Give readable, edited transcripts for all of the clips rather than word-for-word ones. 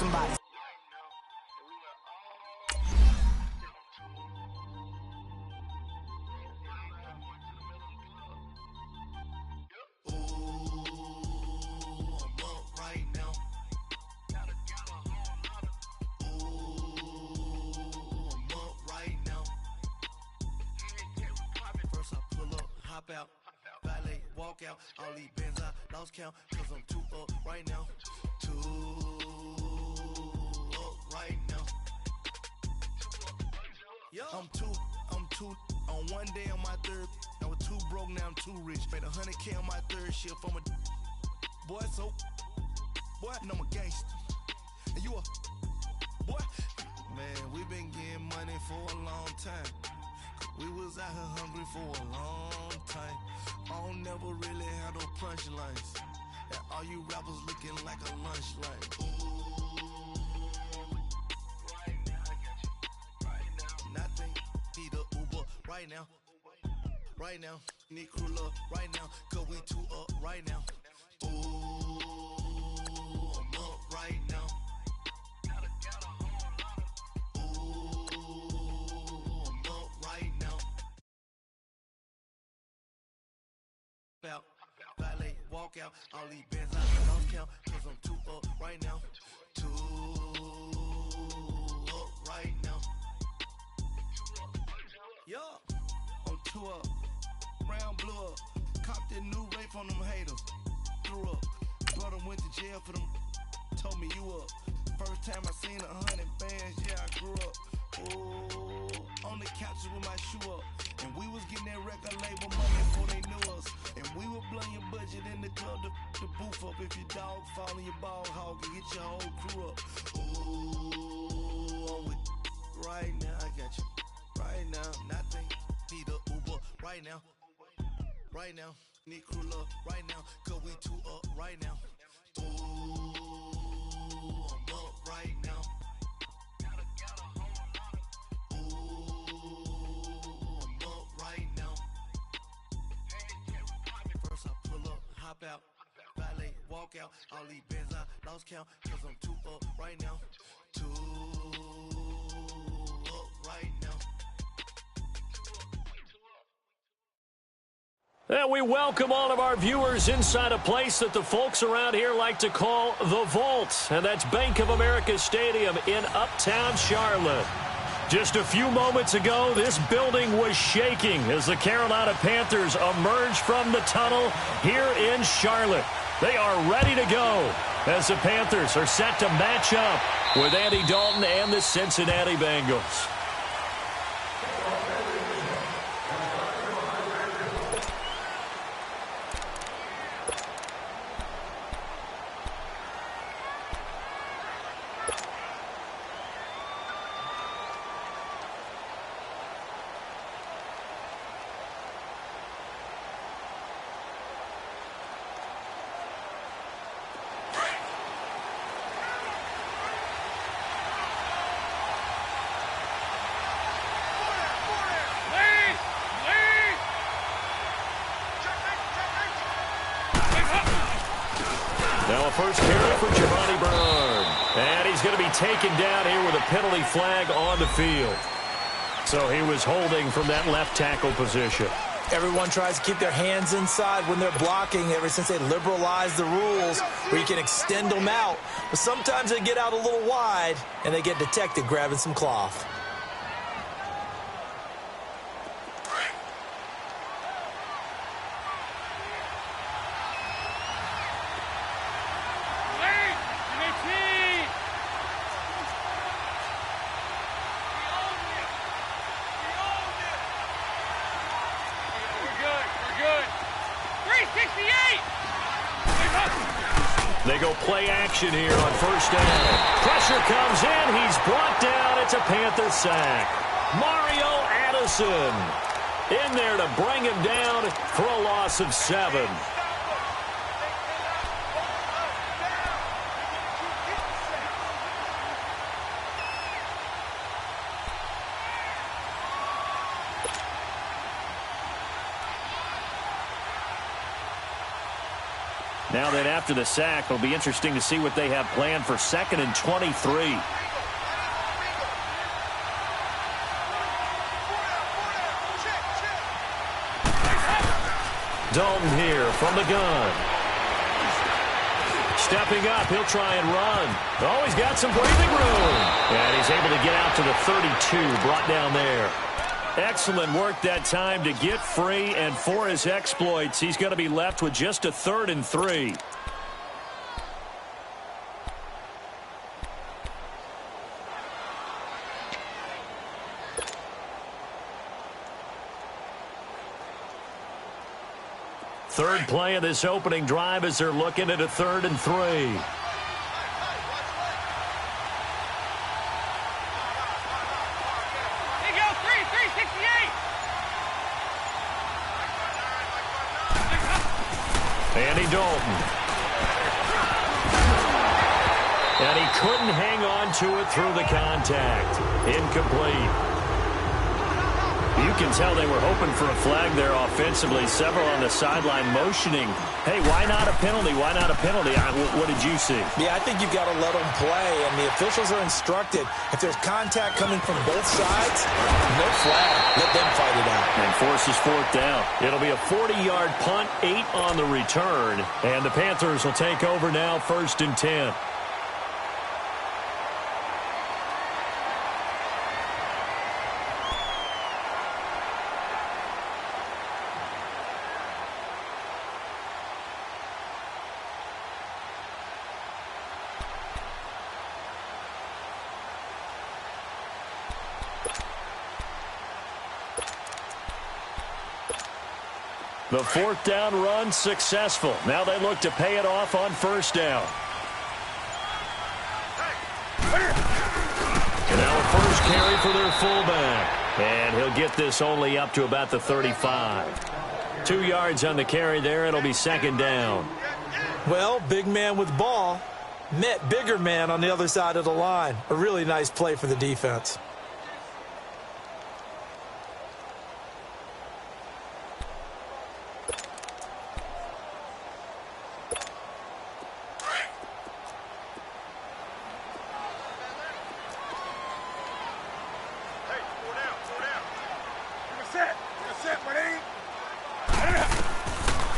somebody. Out, valet, walk out, all these Benz I lost count, cause I'm too up right now, too up right now. Yo, I'm two, on one day on my third, I was too broke, now I'm too rich, made 100K on my third shift, I'm a boy, so, boy, no, I'm a gangster, and you a, boy, man, we been getting money for a long time. We was out here hungry for a long time. I don't never really have no punchlines. And all you rappers looking like a lunch line. Ooh, right now, I got you. Right now, nothing. Need a Uber right now. Right now, need crew love right now. Cause we too up right now. Ooh, I'm up right now. Out, valet, walk out, all these Benz I lost count, cause I'm too up right now, too up right now. Yo, I'm too up, brown blew up, copped that new rape on them haters, threw up, brother went to jail for them, told me you up, first time I seen 100 bands, yeah I grew up, ooh, on the couches with my shoe up, and we was getting that record label money before they knew us. And we were blowing your budget in the club to boof up. If your dog fall in your ball hog and get your whole crew up. Ooh, I'm with right now, I got you. Right now, nothing. Need a Uber right now. Right now, need crew love right now. Cause we too up right now. Ooh, I'm up right now. Out, valet, walk out, all these Benz I lost count, cause I'm too up right now, too up right now. And we welcome all of our viewers inside a place that the folks around here like to call the Vault, and that's Bank of America Stadium in Uptown Charlotte. Just a few moments ago, this building was shaking as the Carolina Panthers emerged from the tunnel here in Charlotte. They are ready to go as the Panthers are set to match up with Andy Dalton and the Cincinnati Bengals. Now a first carry for Giovanni Bernard. And he's going to be taken down here with a penalty flag on the field. So he was holding from that left tackle position. Everyone tries to keep their hands inside when they're blocking ever since they liberalized the rules where you can extend them out. But sometimes they get out a little wide and they get detected grabbing some cloth. They go play action here on first down. Pressure comes in. He's brought down. It's a Panther sack. Mario Addison in there to bring him down for a loss of 7. Now then, after the sack, it'll be interesting to see what they have planned for 2nd and 23. Dalton here from the gun. Stepping up, he'll try and run. Oh, he's got some breathing room. And he's able to get out to the 32, brought down there. Excellent work that time to get free, and for his exploits, he's going to be left with just a 3rd and 3. Third play of this opening drive as they're looking at a 3rd and 3. Andy Dalton. And he couldn't hang on to it through the contact. Incomplete. You can tell they were hoping for a flag there offensively. Several on the sideline motioning, hey, why not a penalty? Why not a penalty? What did you see? Yeah, I think you've got to let them play, and the officials are instructed. If there's contact coming from both sides, no flag. Let them fight it out. And forces 4th down. It'll be a 40-yard punt, 8 on the return. And the Panthers will take over now, 1st and 10. The 4th down run successful. Now they look to pay it off on 1st down. And now a first carry for their fullback. And he'll get this only up to about the 35. 2 yards on the carry there. It'll be 2nd down. Well, big man with ball met bigger man on the other side of the line. A really nice play for the defense.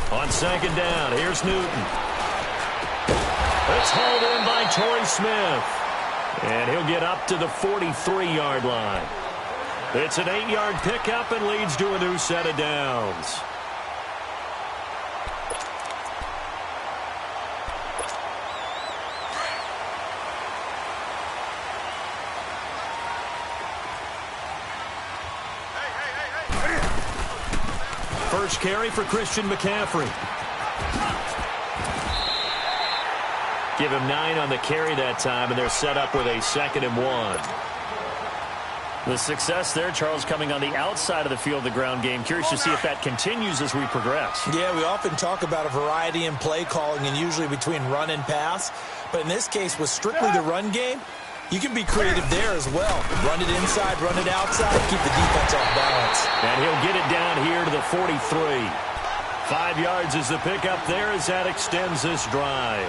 On 2nd down, here's Newton. It's hauled in by Torrey Smith. And he'll get up to the 43-yard line. It's an 8-yard pickup and leads to a new set of downs. First carry for Christian McCaffrey. Give him 9 on the carry that time, and they're set up with a 2nd and 1. The success there, Charles, coming on the outside of the field, the ground game. Curious to see if that continues as we progress. Yeah, we often talk about a variety in play calling and usually between run and pass. But in this case, with strictly the run game, you can be creative there as well. Run it inside, run it outside, keep the defense off balance. And he'll get it down here to the 43. 5 yards is the pickup there as that extends this drive.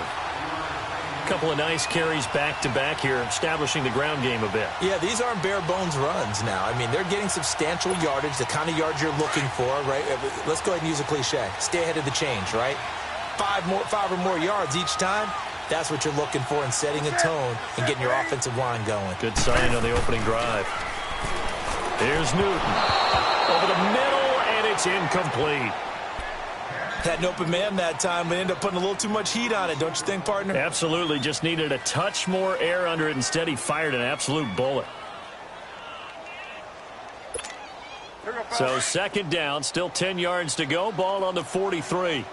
A couple of nice carries back-to-back here, establishing the ground game a bit. Yeah, these aren't bare-bones runs now. I mean, they're getting substantial yardage, the kind of yards you're looking for, right? Let's go ahead and use a cliche. Stay ahead of the change, right? 5 or more yards each time. That's what you're looking for in setting a tone and getting your offensive line going. Good sign on the opening drive. Here's Newton. Over the middle, and it's incomplete. Had an open man that time, but ended up putting a little too much heat on it, don't you think, partner? Absolutely. Just needed a touch more air under it. Instead, he fired an absolute bullet. So 2nd down, still 10 yards to go. Ball on the 43.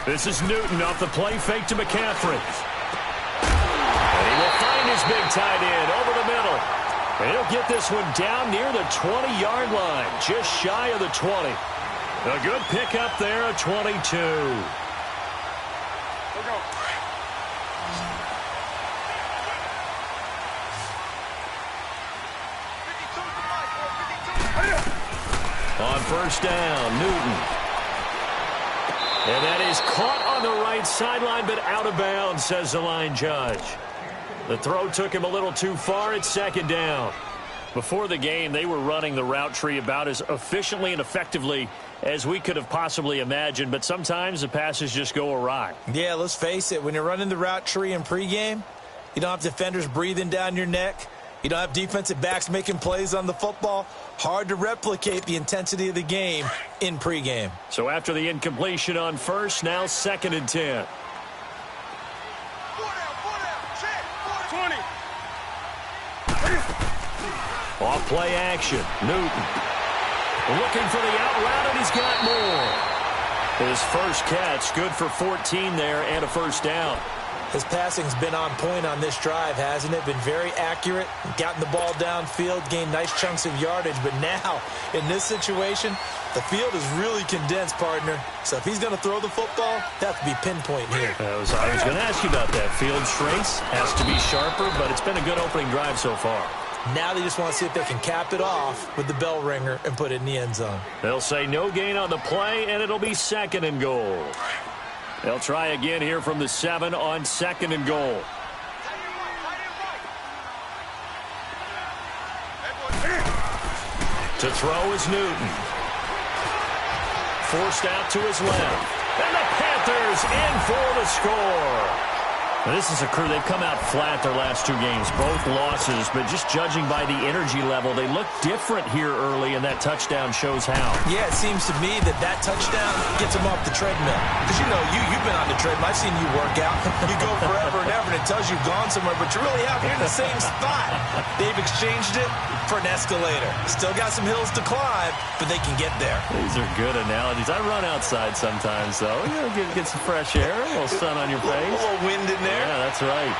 This is Newton off the play fake to McCaffrey. And he will find his big tight end over the middle. And he'll get this one down near the 20-yard line, just shy of the 20. A good pickup there at 22. On first down, Newton. And that is caught on the right sideline, but out of bounds, says the line judge. The throw took him a little too far. It's second down. Before the game, they were running the route tree about as efficiently and effectively as we could have possibly imagined, but sometimes the passes just go awry. Yeah, let's face it. When you're running the route tree in pregame, you don't have defenders breathing down your neck. You don't have defensive backs making plays on the football. Hard to replicate the intensity of the game in pregame. So after the incompletion on first, now 2nd and 10. 20. Off play action. Newton looking for the out route, and he's got more. His first catch, good for 14 there and a first down. His passing's been on point on this drive, hasn't it? Been very accurate, gotten the ball downfield, gained nice chunks of yardage. But now, in this situation, the field is really condensed, partner. So if he's going to throw the football, that have to be pinpoint here. I was going to ask you about that. Field shrinks, has to be sharper, but it's been a good opening drive so far. Now they just want to see if they can cap it off with the bell ringer and put it in the end zone. They'll say no gain on the play, and it'll be 2nd and goal. They'll try again here from the 7 on 2nd and goal. To throw is Newton. Forced out to his left. And the Panthers in for the score. Now, this is a crew, they've come out flat their last 2 games, both losses, but just judging by the energy level, they look different here early, and that touchdown shows how. Yeah, it seems to me that touchdown gets them off the treadmill. Because, you know, you've been on the treadmill. I've seen you work out. You go forever and ever, and it tells you've gone somewhere, but you're really out here in the same spot. They've exchanged it for an escalator. Still got some hills to climb, but they can get there. These are good analogies. I run outside sometimes, though. You know, get some fresh air, a little sun on your face. A little wind in there. Yeah, that's right.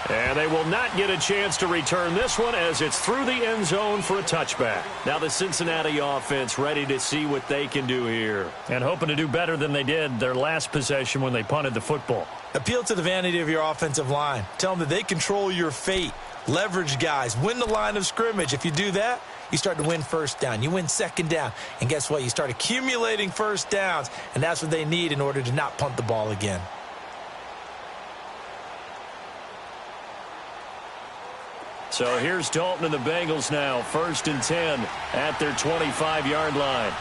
And they will not get a chance to return this one as it's through the end zone for a touchback. Now the Cincinnati offense ready to see what they can do here and hoping to do better than they did their last possession when they punted the football. Appeal to the vanity of your offensive line. Tell them that they control your fate. Leverage guys. Win the line of scrimmage. If you do that, you start to win first down. You win second down. And guess what? You start accumulating first downs, and that's what they need in order to not punt the ball again. So here's Dalton and the Bengals now. 1st and 10 at their 25-yard line.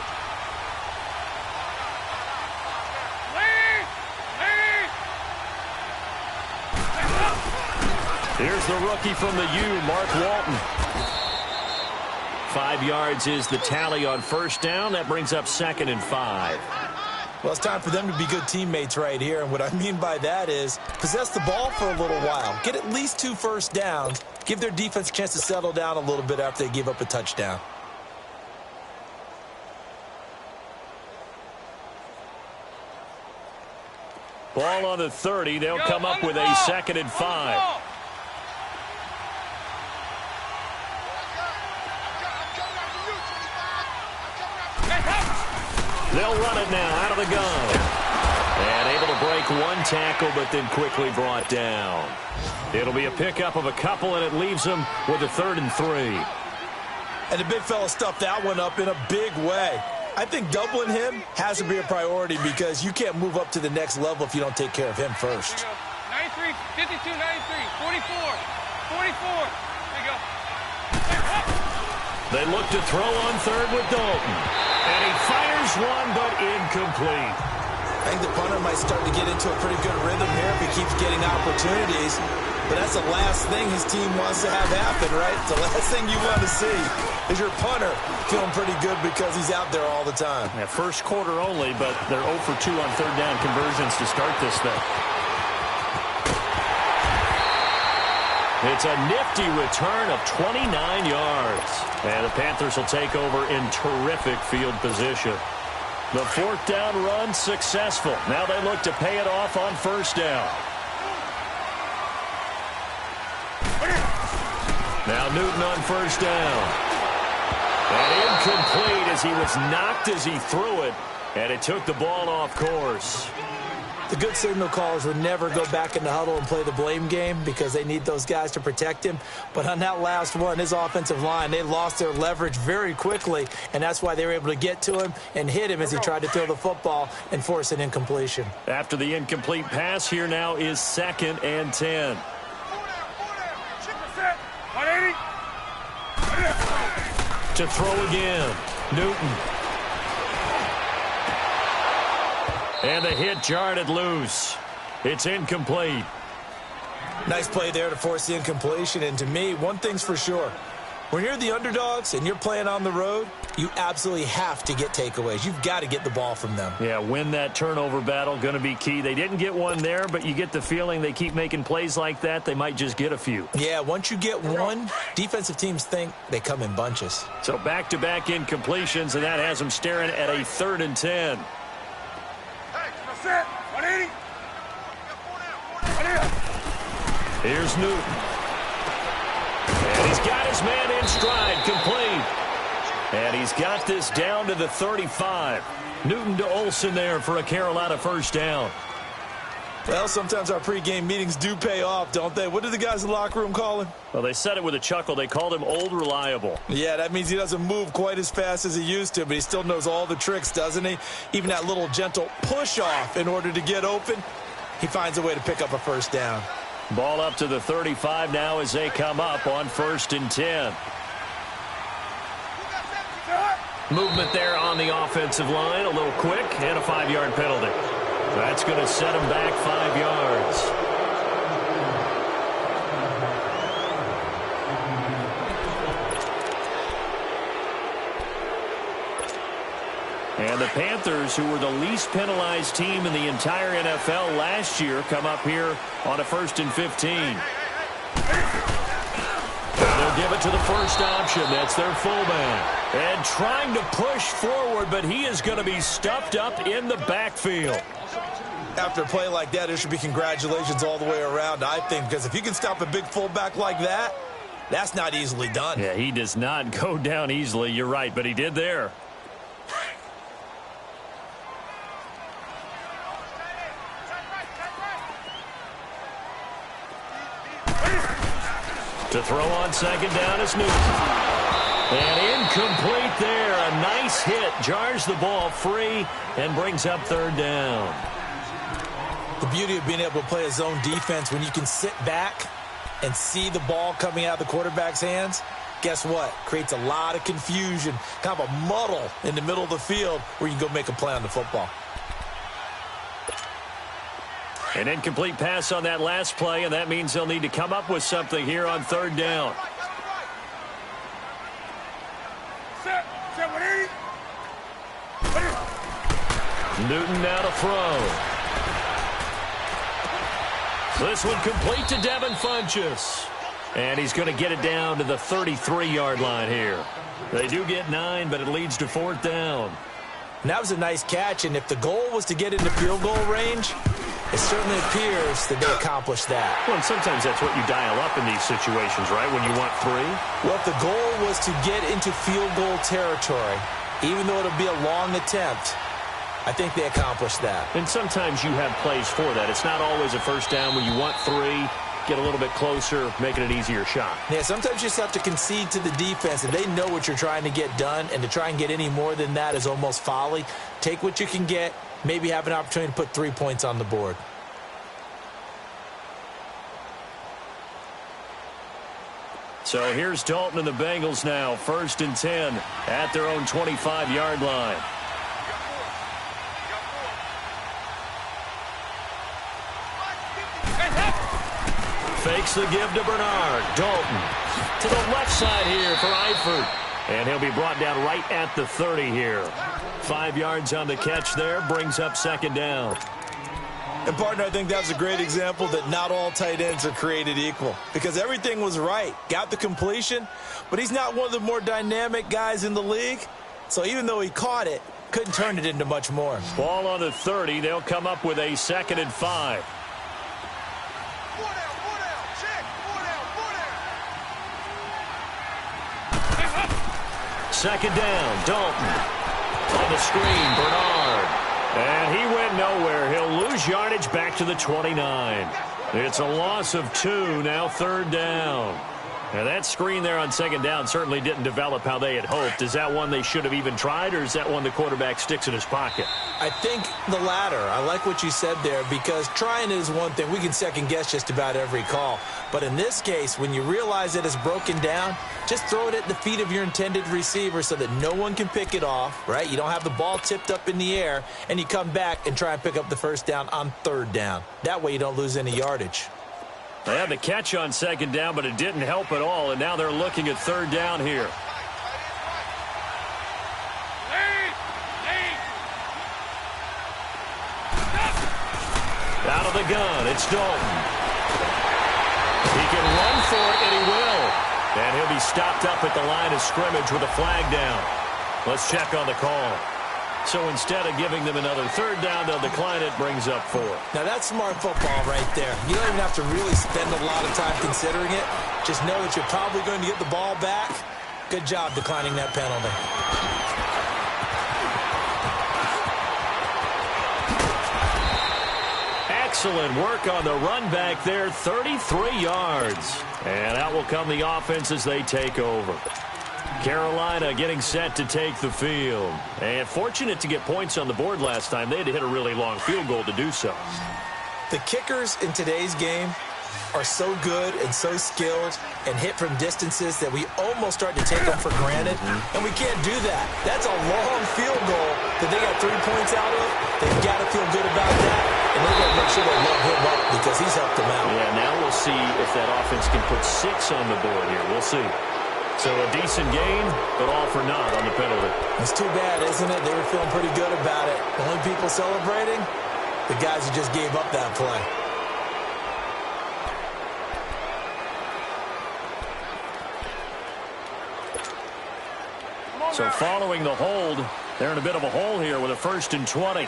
Here's the rookie from the U, Mark Walton. 5 yards is the tally on first down. That brings up 2nd and 5. Well, it's time for them to be good teammates right here. And what I mean by that is possess the ball for a little while. Get at least 2 first downs. Give their defense a chance to settle down a little bit after they give up a touchdown. Ball on the 30. They'll come up with a 2nd and 5. They'll run it now out of the gun. And able to break 1 tackle, but then quickly brought down. It'll be a pickup of a couple, and it leaves them with a 3rd and 3. And the big fella stuffed that one up in a big way. I think doubling him has to be a priority because you can't move up to the next level if you don't take care of him first. 93, 52, 93, 44, 44. There you go. They look to throw on 3rd with Dalton. And he fires one, but incomplete. I think the punter might start to get into a pretty good rhythm here if he keeps getting opportunities. But that's the last thing his team wants to have happen, right? The last thing you want to see is your punter feeling pretty good because he's out there all the time. Yeah, first quarter only, but they're 0 for 2 on 3rd down conversions to start this thing. It's a nifty return of 29 yards. And the Panthers will take over in terrific field position. The 4th down run successful. Now they look to pay it off on first down. Now Newton on first down. And incomplete as he was knocked as he threw it. And it took the ball off course. The good signal callers would never go back in the huddle and play the blame game because they need those guys to protect him. But on that last one, his offensive line, they lost their leverage very quickly, and that's why they were able to get to him and hit him as he tried to throw the football and force an incompletion. After the incomplete pass, here now is 2nd and 10. To throw again, Newton. And the hit jarred it loose. It's incomplete. Nice play there to force the incompletion. And to me, one thing's for sure. When you're the underdogs and you're playing on the road, you absolutely have to get takeaways. You've got to get the ball from them. Yeah, win that turnover battle, going to be key. They didn't get one there, but you get the feeling they keep making plays like that, they might just get a few. Yeah, once you get one, defensive teams think they come in bunches. So back-to-back incompletions, and that has them staring at a 3rd and 10. Here's Newton. And he's got his man in stride, complete. And he's got this down to the 35. Newton to Olsen there for a Carolina first down. Well, sometimes our pregame meetings do pay off, don't they? What did the guys in the locker room call him? Well, they said it with a chuckle. They called him Old Reliable. Yeah, that means he doesn't move quite as fast as he used to, but he still knows all the tricks, doesn't he? Even that little gentle push-off in order to get open, he finds a way to pick up a first down. Ball up to the 35 now as they come up on 1st and 10. Movement there on the offensive line, a little quick, and a 5-yard penalty. That's going to set him back 5 yards. And the Panthers, who were the least penalized team in the entire NFL last year, come up here on a 1st and 15. They'll give it to the first option. That's their fullback. And trying to push forward, but he is going to be stuffed up in the backfield. After a play like that, there should be congratulations all the way around, I think, because if you can stop a big fullback like that, that's not easily done. Yeah, he does not go down easily. You're right, but he did there. To throw on 2nd down is Newton. And incomplete there. A nice hit. Jars the ball free and brings up 3rd down. The beauty of being able to play a zone defense when you can sit back and see the ball coming out of the quarterback's hands, guess what? Creates a lot of confusion, kind of a muddle in the middle of the field where you can go make a play on the football. An incomplete pass on that last play, and that means they'll need to come up with something here on 3rd down. Newton now to throw. This one complete to Devin Funchess. And he's going to get it down to the 33-yard line here. They do get 9, but it leads to 4th down. And that was a nice catch, and if the goal was to get into field goal range, it certainly appears that they accomplished that. Well, and sometimes that's what you dial up in these situations, right, when you want 3? Well, if the goal was to get into field goal territory, even though it'll be a long attempt, I think they accomplished that. And sometimes you have plays for that. It's not always a first down when you want 3. Get a little bit closer, make it an easier shot. Yeah, sometimes you just have to concede to the defense, and they know what you're trying to get done, and to try and get any more than that is almost folly. Take what you can get, maybe have an opportunity to put 3 points on the board. So here's Dalton and the Bengals now, 1st and 10 at their own 25-yard line. Fakes the give to Bernard. Dalton to the left side here for Eifert. And he'll be brought down right at the 30 here. 5 yards on the catch there. Brings up 2nd down. And, partner, I think that's a great example that not all tight ends are created equal. Because everything was right. Got the completion. But he's not one of the more dynamic guys in the league. So even though he caught it, couldn't turn it into much more. Ball on the 30. They'll come up with a 2nd and 5. Second down, Dalton. On the screen, Bernard. And he went nowhere. He'll lose yardage back to the 29. It's a loss of 2, now 3rd down. Now that screen there on 2nd down certainly didn't develop how they had hoped. Is that one they should have even tried, or is that one the quarterback sticks in his pocket? I think the latter. I like what you said there, because trying is one thing. We can second-guess just about every call. But in this case, when you realize it is broken down, just throw it at the feet of your intended receiver so that no one can pick it off, right? You don't have the ball tipped up in the air, and you come back and try and pick up the 1st down on 3rd down. That way you don't lose any yardage. They had the catch on 2nd down, but it didn't help at all, and now they're looking at 3rd down here. Out of the gun, it's Dalton. He can run for it, and he will. And he'll be stopped up at the line of scrimmage with a flag down. Let's check on the call. So instead of giving them another 3rd down, they'll decline it, brings up 4. Now that's smart football right there. You don't even have to really spend a lot of time considering it. Just know that you're probably going to get the ball back. Good job declining that penalty. Excellent work on the run back there, 33 yards. And out will come the offense as they take over. Carolina getting set to take the field. And fortunate to get points on the board last time. They had to hit a really long field goal to do so. The kickers in today's game are so good and so skilled and hit from distances that we almost start to take them for granted. And we can't do that. That's a long field goal that they got 3 points out of. They've got to feel good about that. And they're going to make sure they load him up because he's helped them out. Yeah, now we'll see if that offense can put 6 on the board here. We'll see. So a decent gain, but all for naught on the penalty. It's too bad, isn't it? They were feeling pretty good about it. The only people celebrating, the guys who just gave up that play. So following the hold, they're in a bit of a hole here with a 1st and 20.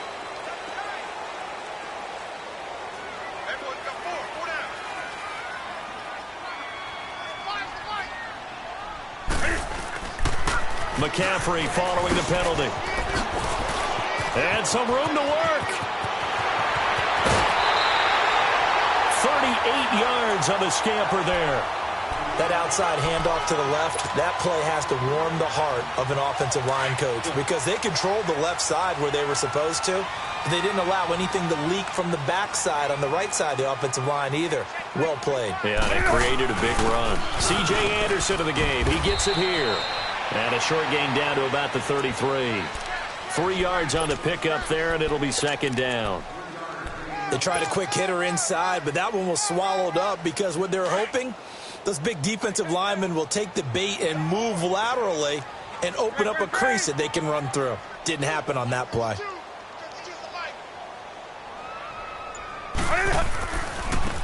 McCaffrey following the penalty. And some room to work. 38 yards on the scamper there. That outside handoff to the left, that play has to warm the heart of an offensive line coach because they controlled the left side where they were supposed to, but they didn't allow anything to leak from the backside on the right side of the offensive line either. Well played. Yeah, they created a big run. C.J. Anderson of the game. He gets it here. And a short gain down to about the 33. 3 yards on the pickup there, and it'll be 2nd down. They tried a quick hitter inside, but that one was swallowed up because what they're hoping, those big defensive linemen will take the bait and move laterally and open up a crease that they can run through. Didn't happen on that play.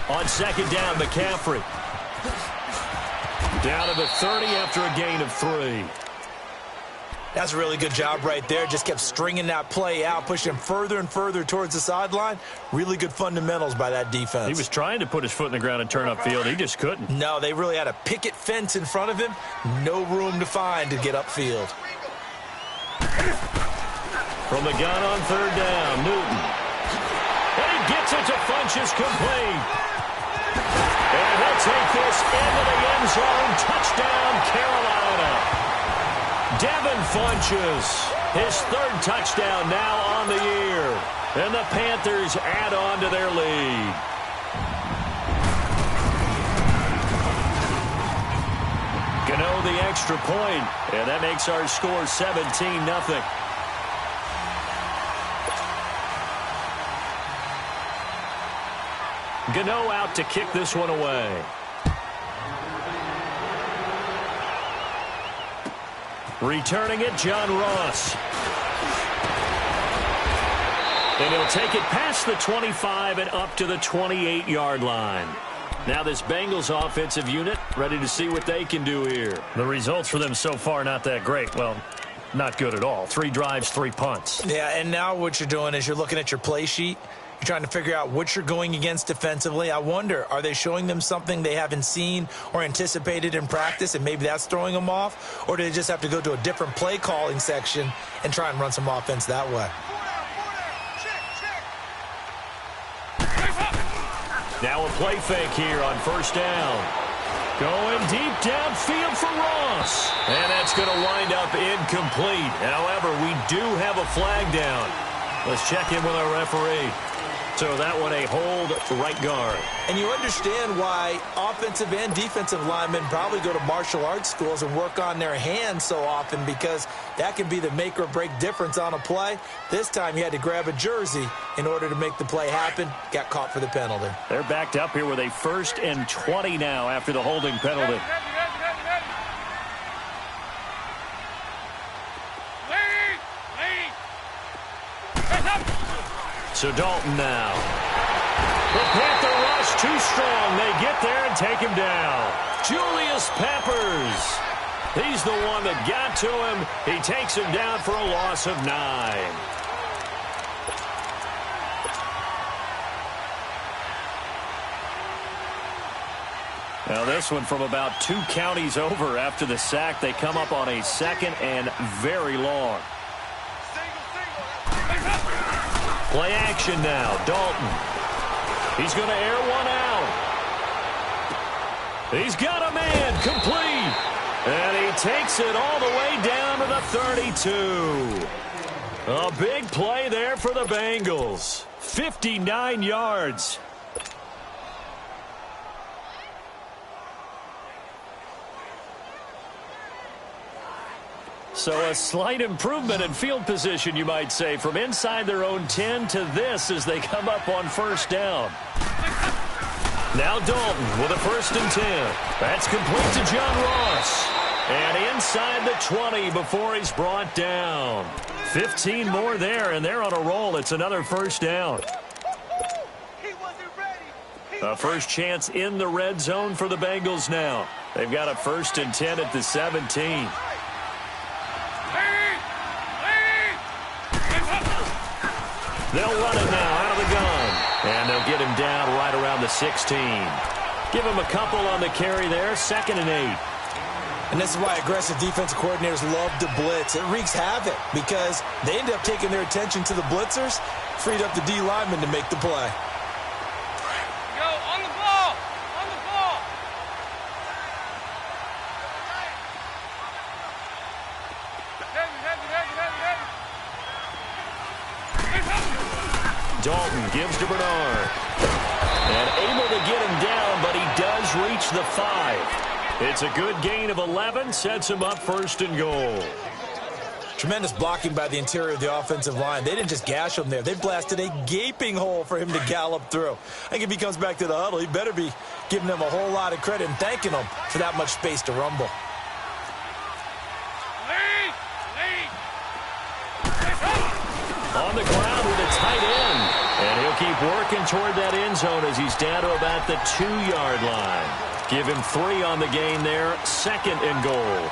On 2nd down, McCaffrey. Down to the 30 after a gain of 3. That's a really good job right there. Just kept stringing that play out, pushing him further and further towards the sideline. Really good fundamentals by that defense. He was trying to put his foot in the ground and turn upfield. He just couldn't. No, they really had a picket fence in front of him. No room to find to get upfield. From the gun on 3rd down, Newton. And he gets it to Funchess complete. And he'll take this into the end zone. Touchdown, Carolina. Devin Funchess, his 3rd touchdown now on the year. And the Panthers add on to their lead. Gano the extra point, and that makes our score 17-0. Gano out to kick this one away. Returning it, John Ross. And he'll take it past the 25 and up to the 28-yard line. Now this Bengals offensive unit ready to see what they can do here. The results for them so far not that great. Well, not good at all. 3 drives, 3 punts. Yeah, and now what you're doing is you're looking at your play sheet. You're trying to figure out what you're going against defensively. I wonder, are they showing them something they haven't seen or anticipated in practice, and maybe that's throwing them off? Or do they just have to go to a different play calling section and try and run some offense that way? Now a play fake here on first down. Going deep downfield for Ross. And that's going to wind up incomplete. However, we do have a flag down. Let's check in with our referee. So that one a hold right guard. And you understand why offensive and defensive linemen probably go to martial arts schools and work on their hands so often, because that can be the make or break difference on a play. This time he had to grab a jersey in order to make the play happen. Got caught for the penalty. They're backed up here with a 1st and 20 now after the holding penalty. So Dalton now. The Panther rush too strong. They get there and take him down. Julius Peppers. He's the one that got to him. He takes him down for a loss of 9. Now this one from about 2 counties over after the sack. They come up on a 2nd and very long. Play action now. Dalton. He's going to air one out. He's got a man. Complete. And he takes it all the way down to the 32. A big play there for the Bengals. 59 yards. So a slight improvement in field position, you might say, from inside their own 10 to this as they come up on first down. Now Dalton with a 1st and 10. That's complete to John Ross. And inside the 20 before he's brought down. 15 more there, and they're on a roll. It's another first down. A first chance in the red zone for the Bengals now. They've got a 1st and 10 at the 17. They'll run it now out of the gun. And they'll get him down right around the 16. Give him a couple on the carry there. 2nd and 8. And this is why aggressive defensive coordinators love to blitz. It wreaks havoc because they end up taking their attention to the blitzers, freed up the D lineman to make the play. Go on the ball. On the ball. Dalton gives to Bernard. And able to get him down, but he does reach the 5. It's a good gain of 11, sets him up 1st and goal. Tremendous blocking by the interior of the offensive line. They didn't just gash him there. They blasted a gaping hole for him to gallop through. I think if he comes back to the huddle, he better be giving them a whole lot of credit and thanking them for that much space to rumble. On the ground with a tight end. And he'll keep working toward that end zone as he's down to about the 2-yard line. Give him 3 on the game there. 2nd and goal.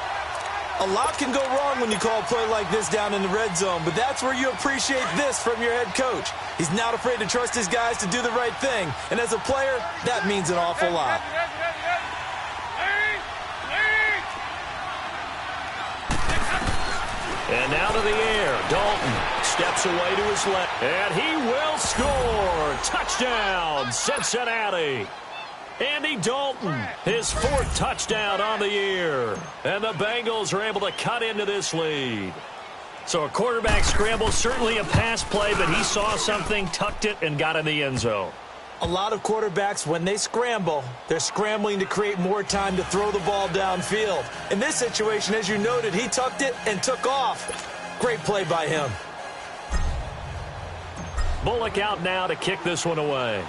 A lot can go wrong when you call a play like this down in the red zone, but that's where you appreciate this from your head coach. He's not afraid to trust his guys to do the right thing. And as a player, that means an awful lot. And now to the air. Dalton steps away to his left. And he will score. Touchdown, Cincinnati. Andy Dalton, his 4th touchdown on the year. And the Bengals are able to cut into this lead. So a quarterback scramble, certainly a pass play, but he saw something, tucked it, and got in the end zone. A lot of quarterbacks, when they scramble, they're scrambling to create more time to throw the ball downfield. In this situation, as you noted, he tucked it and took off. Great play by him. Bullock out now to kick this one away.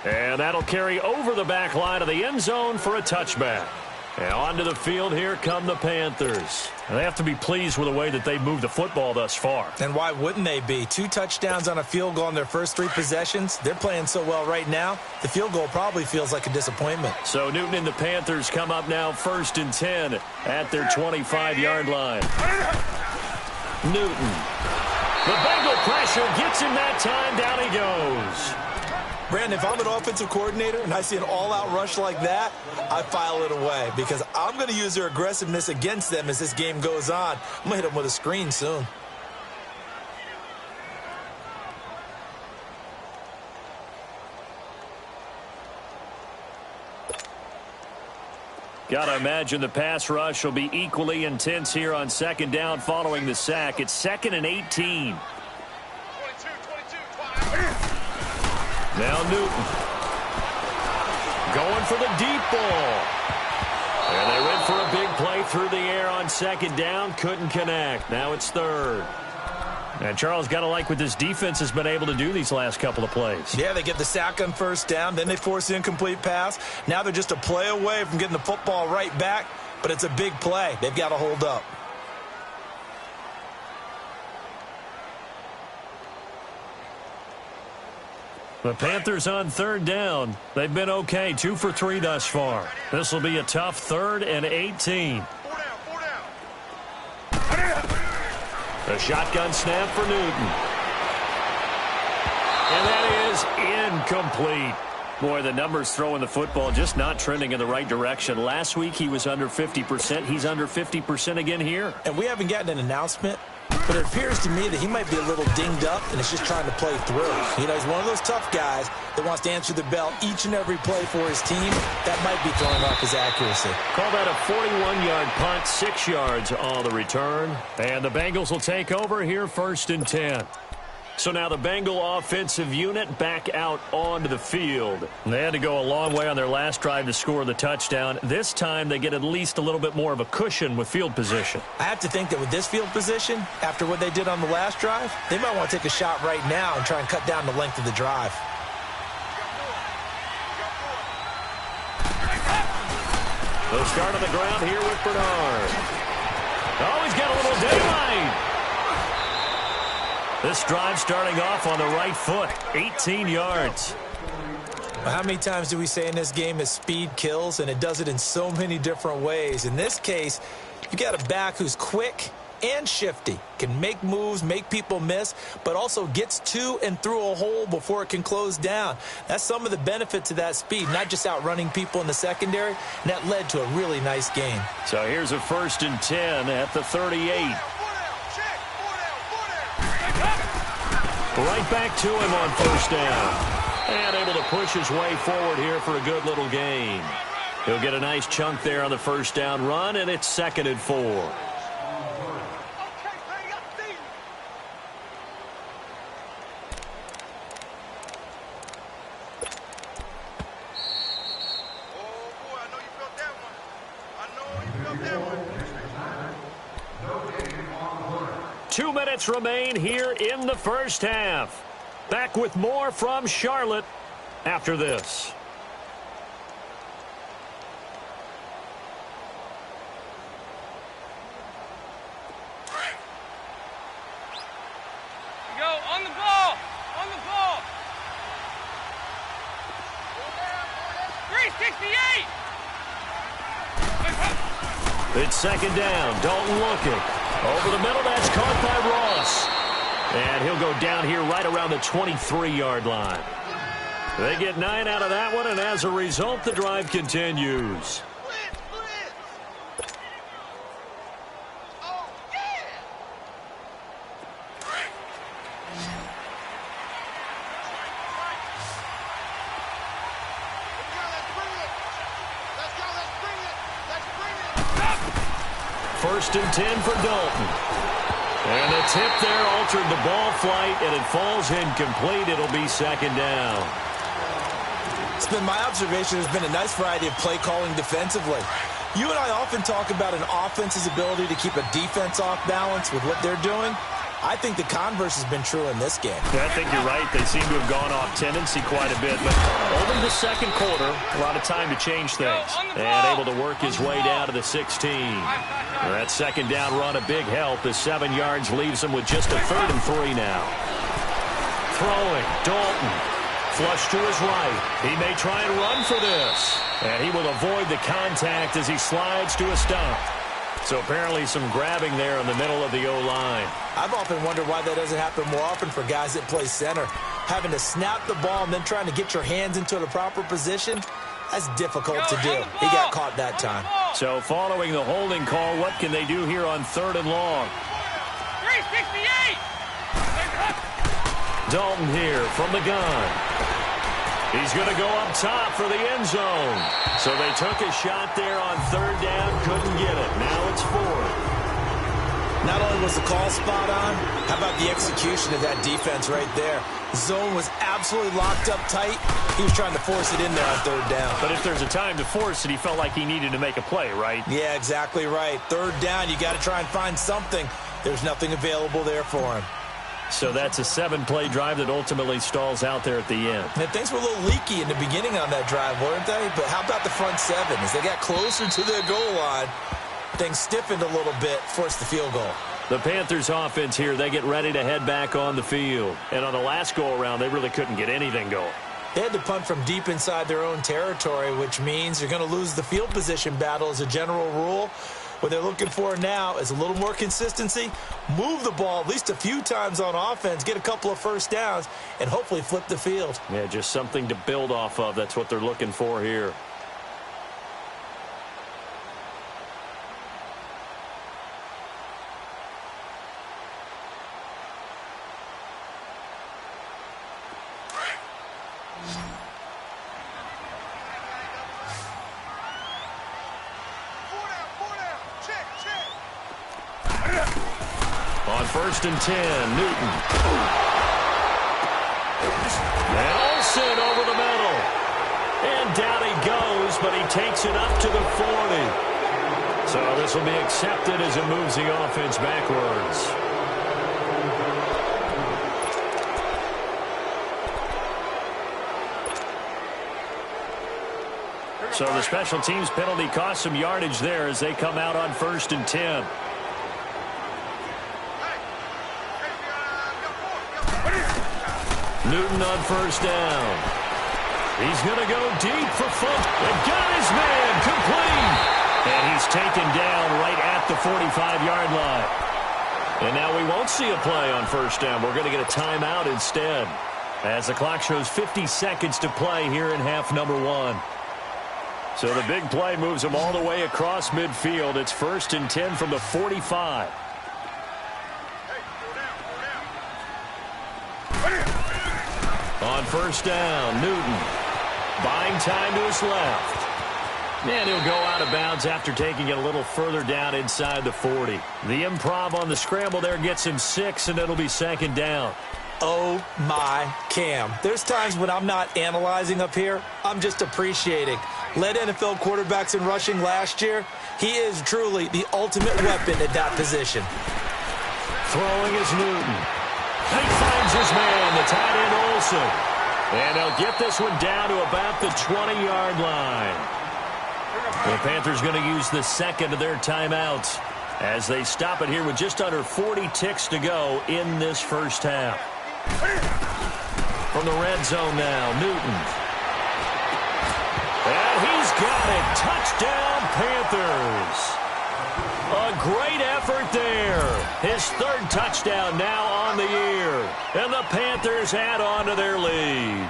And that'll carry over the back line of the end zone for a touchback. And onto the field, here come the Panthers. And they have to be pleased with the way that they moved the football thus far. And why wouldn't they be? 2 touchdowns on a field goal in their first 3 possessions. They're playing so well right now, the field goal probably feels like a disappointment. So Newton and the Panthers come up now 1st and 10 at their 25-yard line. Newton. The Bengal pressure gets him that time. Down he goes. Brandon, if I'm an offensive coordinator and I see an all-out rush like that, I file it away because I'm going to use their aggressiveness against them as this game goes on. I'm going to hit them with a screen soon. Got to imagine the pass rush will be equally intense here on second down following the sack. It's 2nd and 18. Now Newton. Going for the deep ball. And they went for a big play through the air on second down. Couldn't connect. Now it's 3rd. And Charles, got to like what this defense has been able to do these last couple of plays. Yeah, they get the sack on first down. Then they force the incomplete pass. Now they're just a play away from getting the football right back. But it's a big play. They've got to hold up. The Panthers on 3rd down. They've been okay. 2 for 3 thus far. This will be a tough 3rd and 18. A shotgun snap for Newton. And that is incomplete. Boy, the numbers throwing the football just not trending in the right direction. Last week he was under 50%. He's under 50% again here. And we haven't gotten an announcement, but it appears to me that he might be a little dinged up and is just trying to play through. You know, he's one of those tough guys that wants to answer the bell each and every play for his team. That might be throwing off his accuracy. Call that a 41-yard punt, 6 yards on the return. And the Bengals will take over here 1st and 10. So now the Bengal offensive unit back out onto the field. They had to go a long way on their last drive to score the touchdown. This time they get at least a little bit more of a cushion with field position. I have to think that with this field position, after what they did on the last drive, they might want to take a shot right now and try and cut down the length of the drive. They'll start on the ground here with Bernard. Oh, he's got a little daylight. This drive starting off on the right foot, 18 yards. Well, how many times do we say in this game is speed kills, and it does it in so many different ways. In this case, you got a back who's quick and shifty, can make moves, make people miss, but also gets to and through a hole before it can close down. That's some of the benefits of that speed, not just outrunning people in the secondary, and that led to a really nice game. So here's a 1st and 10 at the 38. Right back to him on 1st down. And able to push his way forward here for a good little gain. He'll get a nice chunk there on the 1st down run, and it's 2nd and 4. Remain here in the 1st half. Back with more from Charlotte after this. Go on the ball. On the ball. 368. It's 2nd down. Dalton looking. Over the middle, that's caught by Ross. And he'll go down here right around the 23-yard line. They get 9 out of that one, and as a result, the drive continues. First and 10 for Dalton. And the tip there altered the ball flight, and it falls incomplete. It'll be 2nd down. It's been my observation there's been a nice variety of play calling defensively. You and I often talk about an offense's ability to keep a defense off balance with what they're doing. I think the converse has been true in this game. Yeah, I think you're right. They seem to have gone off tendency quite a bit. But over the 2nd quarter, a lot of time to change things. And able to work his way down to the 16. That 2nd down run a big help. The 7 yards leaves him with just a 3rd and 3 now. Throwing, Dalton. Flush to his right. He may try and run for this. And he will avoid the contact as he slides to a stop. So apparently some grabbing there in the middle of the O-line. I've often wondered why that doesn't happen more often for guys that play center. Having to snap the ball and then trying to get your hands into the proper position, that's difficult to do. He got caught that time. So following the holding call, what can they do here on 3rd and long? 368! Dalton here from the gun. He's going to go up top for the end zone. So they took a shot there on third down, couldn't get it. Now it's fourth. Not only was the call spot on, how about the execution of that defense right there? The zone was absolutely locked up tight. He was trying to force it in there on third down. But if there's a time to force it, he felt like he needed to make a play, right? Yeah, exactly right. Third down, you got to try and find something. There's nothing available there for him. So that's a 7-play drive that ultimately stalls out there at the end. And things were a little leaky in the beginning on that drive, weren't they? But how about the front seven? As they got closer to their goal line, things stiffened a little bit, forced the field goal. The Panthers offense here, they get ready to head back on the field. And on the last go-around, they really couldn't get anything going. They had to punt from deep inside their own territory, which means you're going to lose the field position battle as a general rule. What they're looking for now is a little more consistency, move the ball at least a few times on offense, get a couple of first downs, and hopefully flip the field. Yeah, just something to build off of. That's what they're looking for here. On 1st and 10, Newton. And Olsen over the middle. And down he goes, but he takes it up to the 40. So this will be accepted as it moves the offense backwards. So the special teams penalty cost some yardage there as they come out on 1st and 10. Newton on 1st down. He's going to go deep for Funk. And got his man complete. And he's taken down right at the 45-yard line. And now we won't see a play on 1st down. We're going to get a timeout instead. As the clock shows 50 seconds to play here in half number 1. So the big play moves them all the way across midfield. It's 1st and 10 from the 45. On 1st down, Newton buying time to his left. And he'll go out of bounds after taking it a little further down inside the 40. The improv on the scramble there gets him 6, and it'll be 2nd down. Oh, my Cam. There's times when I'm not analyzing up here. I'm just appreciating. Led NFL quarterbacks in rushing last year. He is truly the ultimate weapon at that position. Throwing is Newton. He finds his man, the tight end Olsen. And he'll get this one down to about the 20-yard line. The Panthers going to use the second of their timeouts as they stop it here with just under 40 ticks to go in this first half. From the red zone now, Newton. And he's got it. Touchdown, Panthers. A great effort there. His 3rd touchdown now on the year. And the Panthers add on to their lead.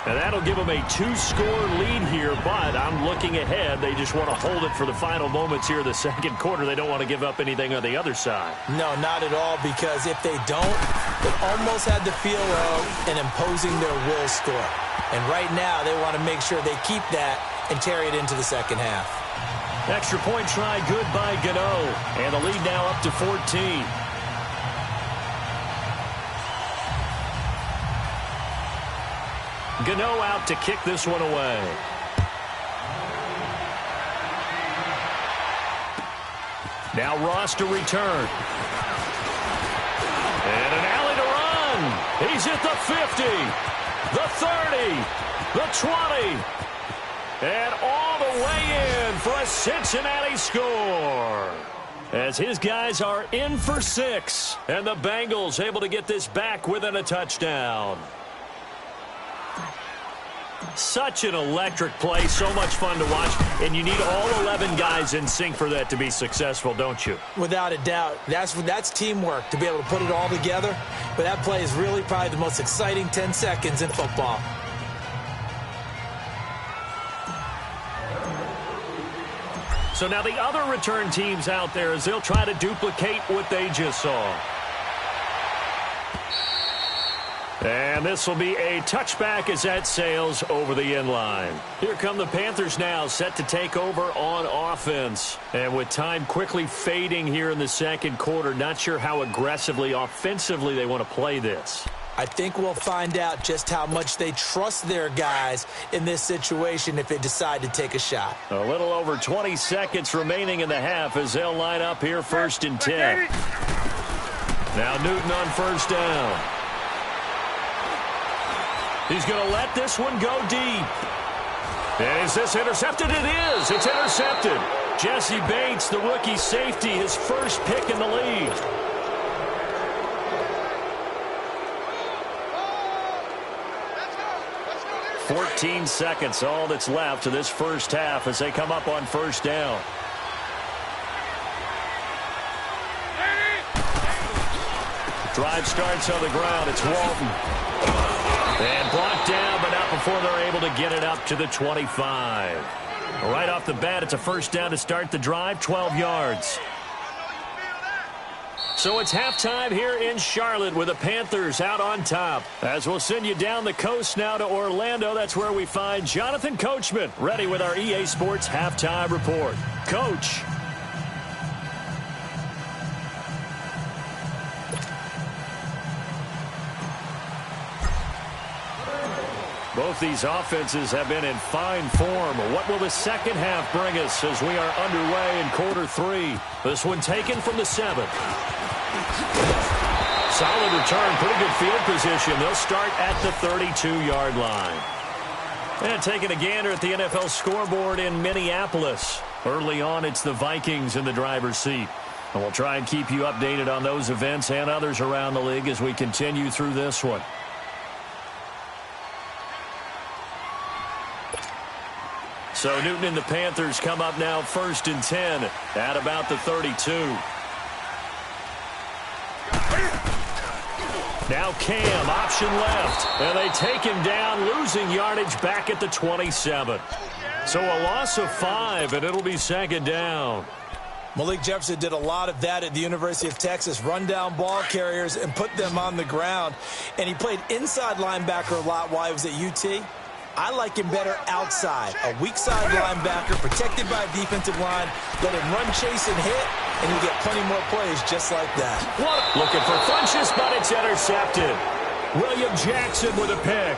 And that'll give them a 2-score lead here, but I'm looking ahead. They just want to hold it for the final moments here of the 2nd quarter. They don't want to give up anything on the other side. No, not at all, because if they don't, it almost had the feel of an imposing their will score. And right now, they want to make sure they keep that and carry it into the 2nd half. Extra point try good by Gano. And the lead now up to 14. Gano out to kick this one away. Now Ross to return. And an alley to run. He's at the 50, the 30, the 20. And all the way in for a Cincinnati score. As his guys are in for 6. And the Bengals able to get this back within a touchdown. Such an electric play, so much fun to watch, and you need all 11 guys in sync for that to be successful, don't you? Without a doubt. That's teamwork, to be able to put it all together. But that play is really probably the most exciting 10 seconds in football. So now the other return teams out there as they'll try to duplicate what they just saw. And this will be a touchback as that sails over the end line. Here come the Panthers now, set to take over on offense. And with time quickly fading here in the second quarter, not sure how aggressively, offensively they want to play this. I think we'll find out just how much they trust their guys in this situation if they decide to take a shot. A little over 20 seconds remaining in the half as they'll line up here 1st and 10. Now Newton on 1st down. He's going to let this one go deep. And is this intercepted? It is. It's intercepted. Jesse Bates, the rookie safety, his first pick in the league. "14 seconds, all that's left to this first half as they come up on 1st down. Drive starts on the ground. It's Walton. And blocked down, but not before they're able to get it up to the 25. Right off the bat, it's a 1st down to start the drive, 12 yards. So it's halftime here in Charlotte with the Panthers out on top. As we'll send you down the coast now to Orlando, that's where we find Jonathan Coachman ready with our EA Sports Halftime Report. Coach. Both these offenses have been in fine form. What will the second half bring us as we are underway in quarter 3? This one taken from the 7. Solid return, pretty good field position. They'll start at the 32-yard line. And taking a gander at the NFL scoreboard in Minneapolis. Early on, it's the Vikings in the driver's seat. And we'll try and keep you updated on those events and others around the league as we continue through this one. So Newton and the Panthers come up now 1st and 10 at about the 32. Now Cam, option left, and they take him down, losing yardage back at the 27. So a loss of 5, and it'll be 2nd down. Malik Jefferson did a lot of that at the University of Texas, run down ball carriers and put them on the ground. And he played inside linebacker a lot while he was at UT. I like him better outside. A weak side linebacker protected by a defensive line. Let him run, chase, and hit, and you get plenty more plays just like that. Looking for Funchess, but it's intercepted. William Jackson with a pick.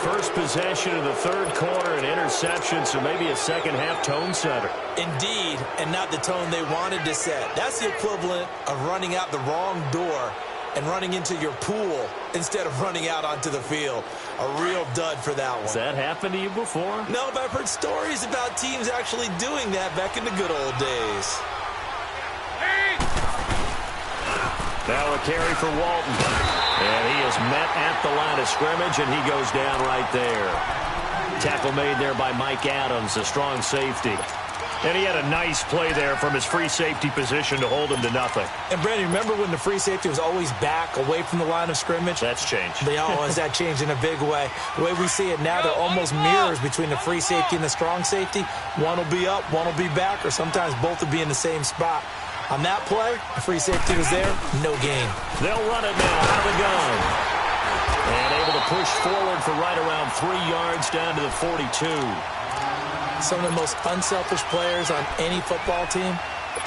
First possession of the 3rd quarter, an interception, so maybe a second-half tone setter. Indeed, and not the tone they wanted to set. That's the equivalent of running out the wrong door and running into your pool instead of running out onto the field. A real dud for that one. Has that happened to you before? No, but I've heard stories about teams actually doing that back in the good old days. Now a carry for Walton. And he is met at the line of scrimmage, and he goes down right there. Tackle made there by Mike Adams, a strong safety. And he had a nice play there from his free safety position to hold him to nothing. And, Brandon, remember when the free safety was always back away from the line of scrimmage? That's changed. That changed in a big way. The way we see it now, they're almost mirrors between the free safety and the strong safety. One will be up, one will be back, or sometimes both will be in the same spot. On that play, the free safety was there, no gain. They'll run it now out of the gun. And able to push forward for right around 3 yards down to the 42. Some of the most unselfish players on any football team,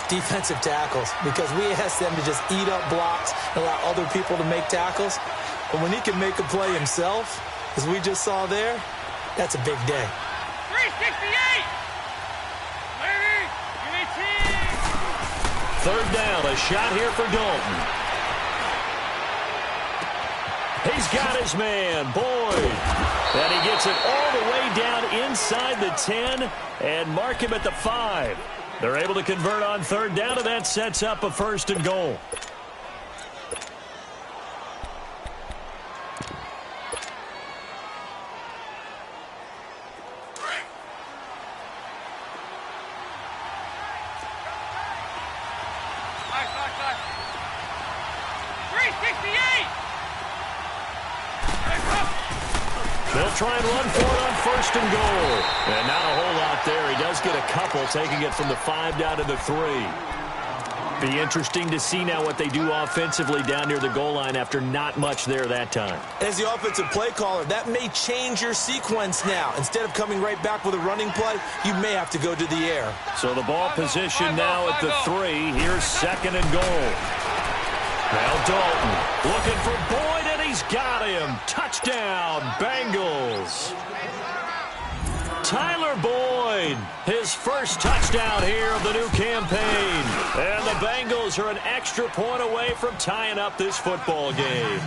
defensive tackles, because we ask them to just eat up blocks and allow other people to make tackles. But when he can make a play himself, as we just saw there, that's a big day. 368! Lady, give me 10! 3rd down, a shot here for Dalton. He's got his man, Boyd. And he gets it all the way down inside the 10 and mark him at the 5. They're able to convert on 3rd down, and that sets up a 1st and goal. Nice. 368! They'll try and run for it on 1st and goal. And not a whole lot there. He does get a couple, taking it from the 5 down to the 3. Be interesting to see now what they do offensively down near the goal line after not much there that time. As the offensive play caller, that may change your sequence now. Instead of coming right back with a running play, you may have to go to the air. So the ball position now at the 3. Here's 2nd and goal. Now Dalton looking for Boyd, and he's got him. Touchdown, Bengals. Tyler Boyd, his first touchdown here of the new campaign. And the Bengals are an extra point away from tying up this football game.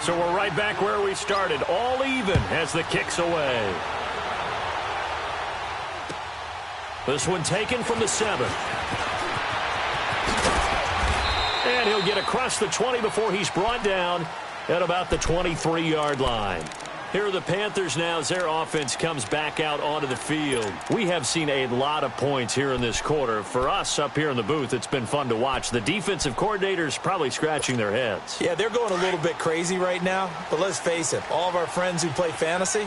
So we're right back where we started, all even as the kick's away. This one taken from the 7. And he'll get across the 20 before he's brought down at about the 23-yard line. Here are the Panthers now as their offense comes back out onto the field. We have seen a lot of points here in this quarter. For us up here in the booth, it's been fun to watch. The defensive coordinators probably scratching their heads. Yeah, they're going a little bit crazy right now. But let's face it, all of our friends who play fantasy,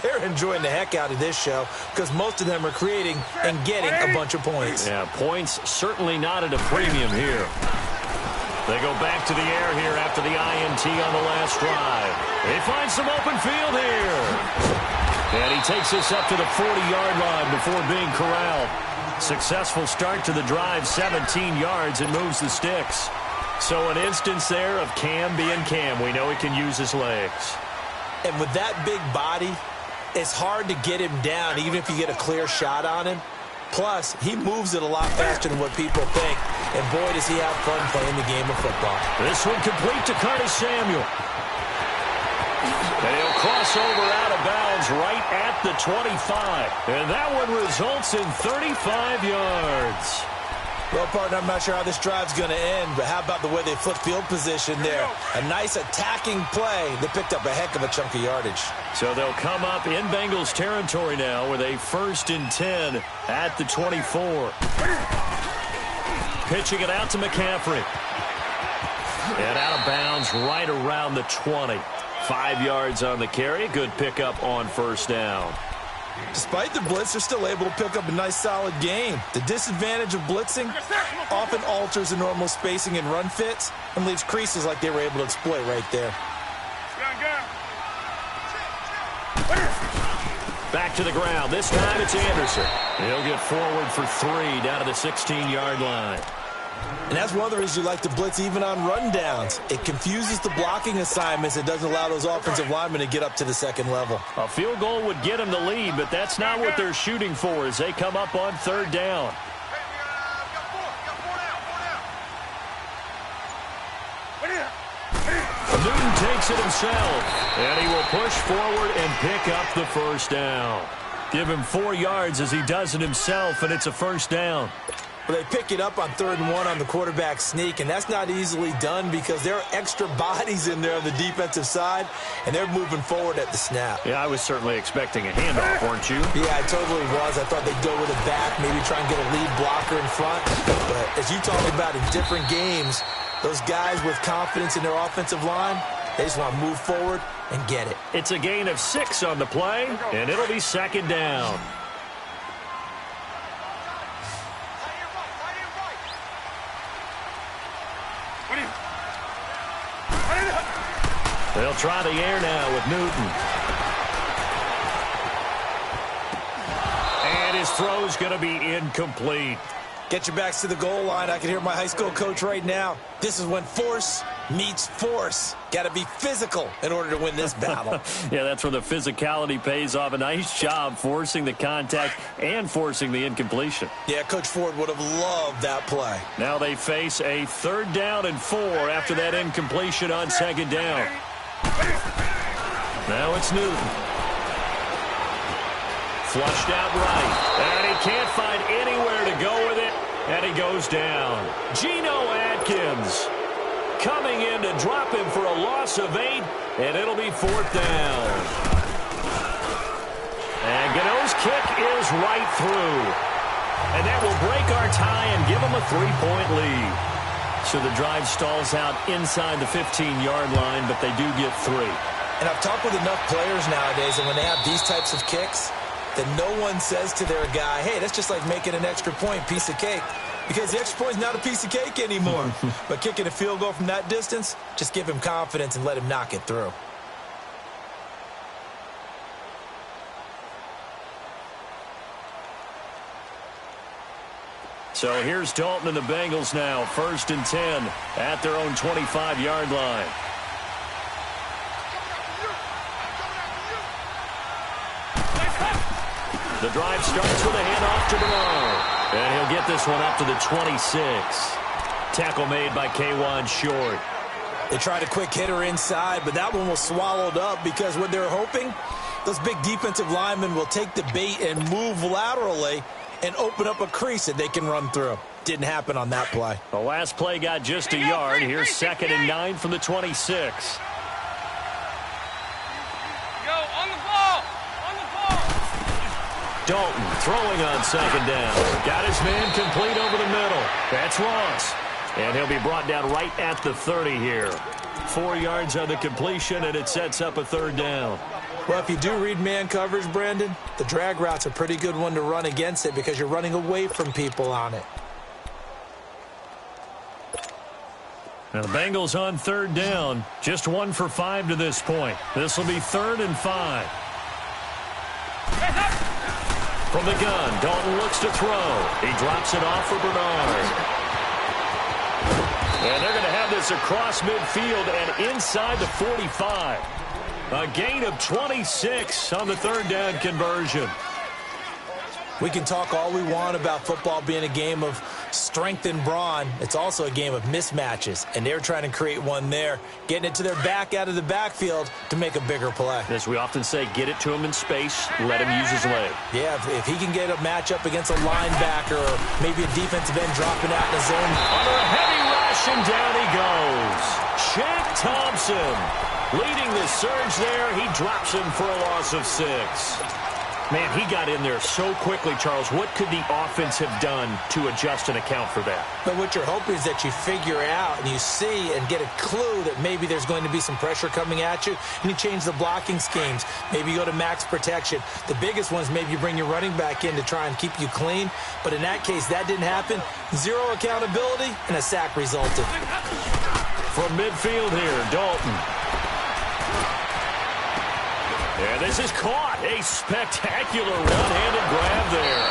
they're enjoying the heck out of this show because most of them are creating and getting a bunch of points. Yeah, points certainly not at a premium here. They go back to the air here after the INT on the last drive. They find some open field here. And he takes this up to the 40-yard line before being corralled. Successful start to the drive, 17 yards, and moves the sticks. So an instance there of Cam being Cam. We know he can use his legs. And with that big body, it's hard to get him down, even if you get a clear shot on him. Plus, he moves it a lot faster than what people think. And boy, does he have fun playing the game of football. This one complete to Curtis Samuel. And he'll cross over out of bounds right at the 25. And that one results in 35 yards. Well, partner, I'm not sure how this drive's going to end, but how about the way they flip field position there? A nice attacking play that picked up a heck of a chunk of yardage. So they'll come up in Bengals territory now with a 1st and 10 at the 24. Pitching it out to McCaffrey. And out of bounds right around the 20. 5 yards on the carry. Good pickup on 1st down. Despite the blitz, they're still able to pick up a nice, solid game. The disadvantage of blitzing often alters the normal spacing and run fits and leaves creases like they were able to exploit right there. Back to the ground. This time it's Anderson. He'll get forward for 3 down to the 16-yard line. And that's one of the reasons you like to blitz even on rundowns. It confuses the blocking assignments. It doesn't allow those offensive linemen to get up to the second level. A field goal would get them the lead, but that's not what they're shooting for as they come up on 3rd down. Newton takes it himself, and he will push forward and pick up the 1st down. Give him 4 yards as he does it himself, and it's a 1st down. Well, they pick it up on 3rd and 1 on the quarterback sneak, and that's not easily done because there are extra bodies in there on the defensive side, and they're moving forward at the snap. Yeah, I was certainly expecting a handoff, weren't you? Yeah, I totally was. I thought they'd go with it back, maybe try and get a lead blocker in front. But as you talked about in different games, those guys with confidence in their offensive line, they just want to move forward and get it. It's a gain of 6 on the play, and it'll be 2nd down. They'll try the air now with Newton. And his throw's going to be incomplete. Get your backs to the goal line. I can hear my high school coach right now. This is when force meets force. Got to be physical in order to win this battle. Yeah, that's where the physicality pays off. A nice job forcing the contact and forcing the incompletion. Yeah, Coach Ford would have loved that play. Now they face a 3rd down and 4 after that incompletion on 2nd down. Now it's Newton. Flushed out right. And he can't find anywhere to go with it. And he goes down. Geno Atkins coming in to drop him for a loss of 8. And it'll be 4th down. And Gano's kick is right through. And that will break our tie and give him a 3-point lead. So the drive stalls out inside the 15-yard line, but they do get 3. And I've talked with enough players nowadays, and when they have these types of kicks, that no one says to their guy, hey, that's just like making an extra point, piece of cake. Because the extra point is not a piece of cake anymore. But kicking a field goal from that distance, just give him confidence and let him knock it through. So here's Dalton and the Bengals now, 1st and 10 at their own 25-yard line. The drive starts with a handoff to Bernard. And he'll get this one up to the 26. Tackle made by K'Wan Short. They tried a quick hitter inside, but that one was swallowed up because what they're hoping, those big defensive linemen will take the bait and move laterally and open up a crease that they can run through. Didn't happen on that play. The last play got just a yard. Here's 2nd and 9 from the 26. Go, on the ball! On the ball! Dalton throwing on 2nd down. Got his man complete over the middle. That's Ross. And he'll be brought down right at the 30 here. 4 yards on the completion, and it sets up a 3rd down. Well, if you do read man coverage, Brandon, the drag route's a pretty good one to run against it because you're running away from people on it. Now the Bengals on 3rd down. Just 1 for 5 to this point. This will be 3rd and 5. From the gun, Dalton looks to throw. He drops it off for Bernard. And they're going to have this across midfield and inside the 45. A gain of 26 on the 3rd down conversion. We can talk all we want about football being a game of strength and brawn. It's also a game of mismatches, and they're trying to create one there, getting it to their back out of the backfield to make a bigger play. As we often say, get it to him in space, let him use his leg. Yeah, if he can get a matchup against a linebacker or maybe a defensive end dropping out in the zone. Under a heavy rush, and down he goes. Shaq Thompson leading the surge there. He drops him for a loss of 6. Man, he got in there so quickly, Charles. What could the offense have done to adjust and account for that? But what you're hoping is that you figure out and you see and get a clue that maybe there's going to be some pressure coming at you, and you change the blocking schemes. Maybe you go to max protection. The biggest one is maybe you bring your running back in to try and keep you clean. But in that case, that didn't happen. 0 accountability, and a sack resulted. From midfield here, Dalton. And this is caught. A spectacular one-handed grab there.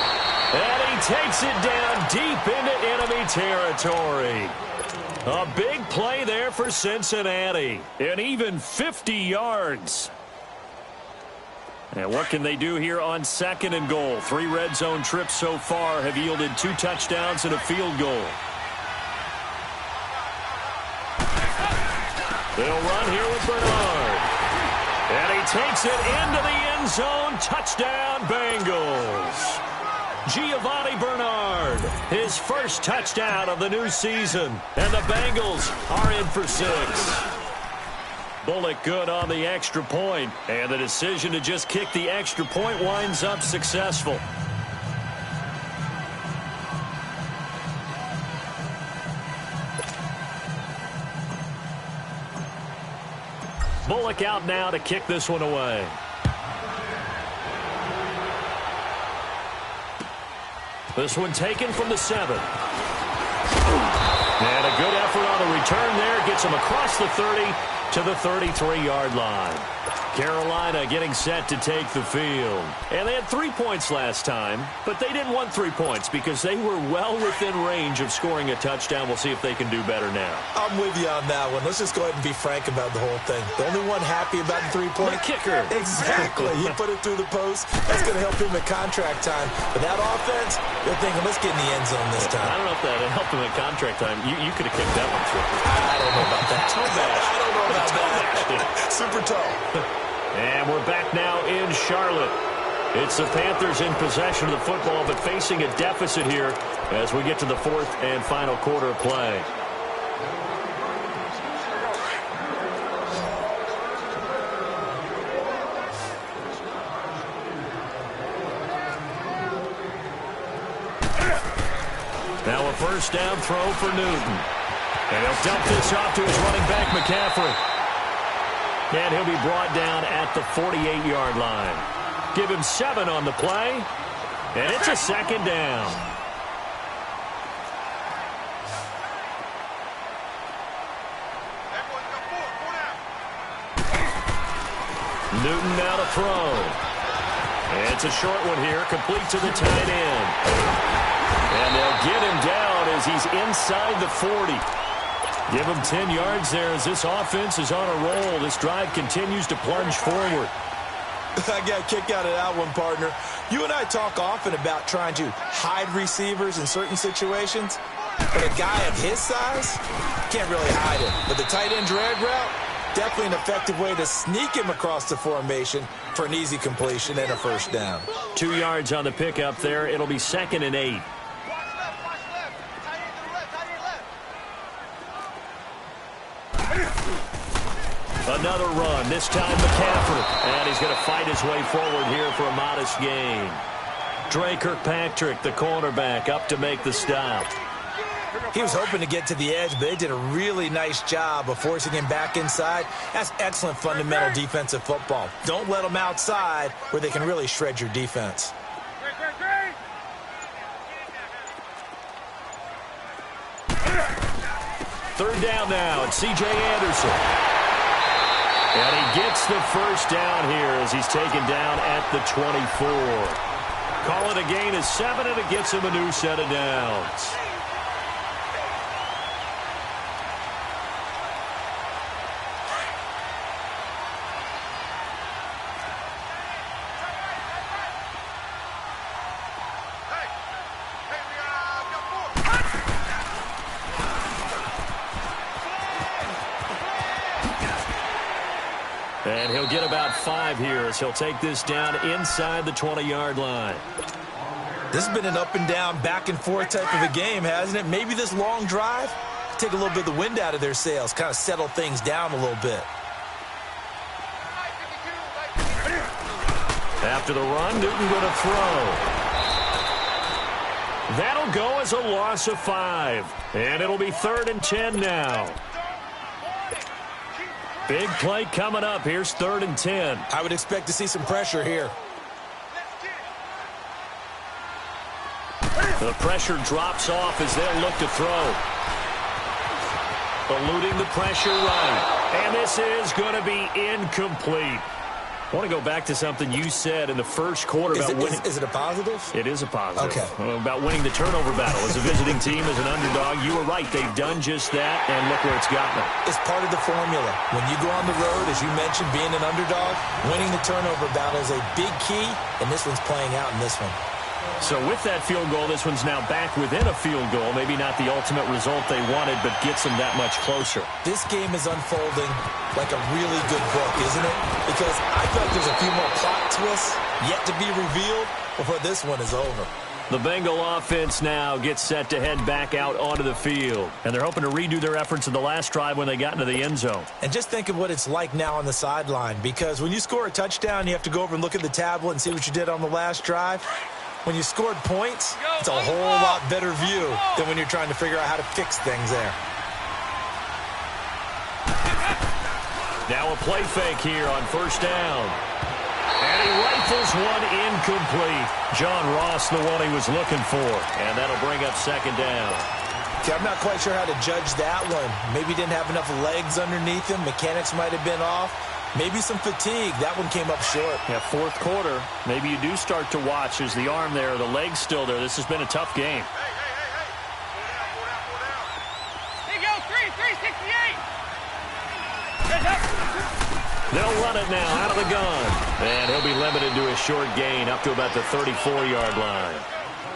And he takes it down deep into enemy territory. A big play there for Cincinnati. And even 50 yards. And what can they do here on 2nd and goal? 3 red zone trips so far have yielded 2 touchdowns and a field goal. They'll run here with Bernard. And he takes it into the end zone. Touchdown, Bengals. Giovanni Bernard, his first touchdown of the new season. And the Bengals are in for 6. Bullock good on the extra point. And the decision to just kick the extra point winds up successful. Bullock out now to kick this one away. This one taken from the 7. And a good effort on the return there. Gets him across the 30 to the 33-yard line. Carolina getting set to take the field. And they had 3 points last time, but they didn't want 3 points because they were well within range of scoring a touchdown. We'll see if they can do better now. I'm with you on that one. Let's just go ahead and be frank about the whole thing. The only one happy about the 3-point kicker. Exactly. He put it through the post. That's going to help him at contract time. But that offense, they're thinking, let's get in the end zone this time. I don't know if that helped him at contract time. You could have kicked that one through. I don't know about that. Toe bash. I don't know about that. Super toe. And we're back now in Charlotte. It's the Panthers in possession of the football, but facing a deficit here as we get to the 4th and final quarter of play. Now a first down throw for Newton. And he'll dump this off to his running back, McCaffrey. And he'll be brought down at the 48-yard line. Give him 7 on the play, and it's a second down. Newton now to throw. It's a short one here, complete to the tight end. And they'll get him down as he's inside the 40. Give him 10 yards there as this offense is on a roll. This drive continues to plunge forward. I got a kick out of that one, partner. You and I talk often about trying to hide receivers in certain situations, but a guy of his size can't really hide him. But the tight end drag route, definitely an effective way to sneak him across the formation for an easy completion and a first down. 2 yards on the pickup there. It'll be 2nd and 8. Another run, this time McCaffrey. And he's going to fight his way forward here for a modest gain. Dre Kirkpatrick, the cornerback, up to make the stop. He was hoping to get to the edge, but they did a really nice job of forcing him back inside. That's excellent fundamental defensive football. Don't let them outside where they can really shred your defense. Third down now, it's C.J. Anderson. And he gets the first down here as he's taken down at the 24. Call it a gain of 7, and it gets him a new set of downs. And he'll get about 5 here as he'll take this down inside the 20-yard line. This has been an up-and-down, back-and-forth type of a game, hasn't it? Maybe this long drive, take a little bit of the wind out of their sails, kind of settle things down a little bit. After the run, Newton going to throw. That'll go as a loss of 5. And it'll be 3rd and 10 now. Big play coming up. Here's 3rd and 10. I would expect to see some pressure here. The pressure drops off as they'll look to throw. Eluding the pressure right. And this is going to be incomplete. I want to go back to something you said in the first quarter about winning. Is it a positive? It is a positive. Okay. About winning the turnover battle. As a visiting team, as an underdog, you were right. They've done just that, and look where it's gotten them. It's part of the formula. When you go on the road, as you mentioned, being an underdog, winning the turnover battle is a big key, and this one's playing out in this one. So with that field goal, this one's now back within a field goal. Maybe not the ultimate result they wanted, but gets them that much closer. This game is unfolding like a really good book, isn't it? Because I feel like there's a few more plot twists yet to be revealed before this one is over. The Bengal offense now gets set to head back out onto the field. And they're hoping to redo their efforts in the last drive when they got into the end zone. And just think of what it's like now on the sideline. Because when you score a touchdown, you have to go over and look at the tablet and see what you did on the last drive. When you scored points, it's a whole lot better view than when you're trying to figure out how to fix things there. Now a play fake here on first down. And he rifles one incomplete. John Ross, the one he was looking for. And that'll bring up 2nd down. Okay, I'm not quite sure how to judge that one. Maybe he didn't have enough legs underneath him. Mechanics might have been off. Maybe some fatigue. That one came up short. Yeah, 4th quarter. Maybe you do start to watch as the arm there, the leg's still there. This has been a tough game. Hey, go, 368. They'll run it now out of the gun. And he'll be limited to a short gain up to about the 34-yard line.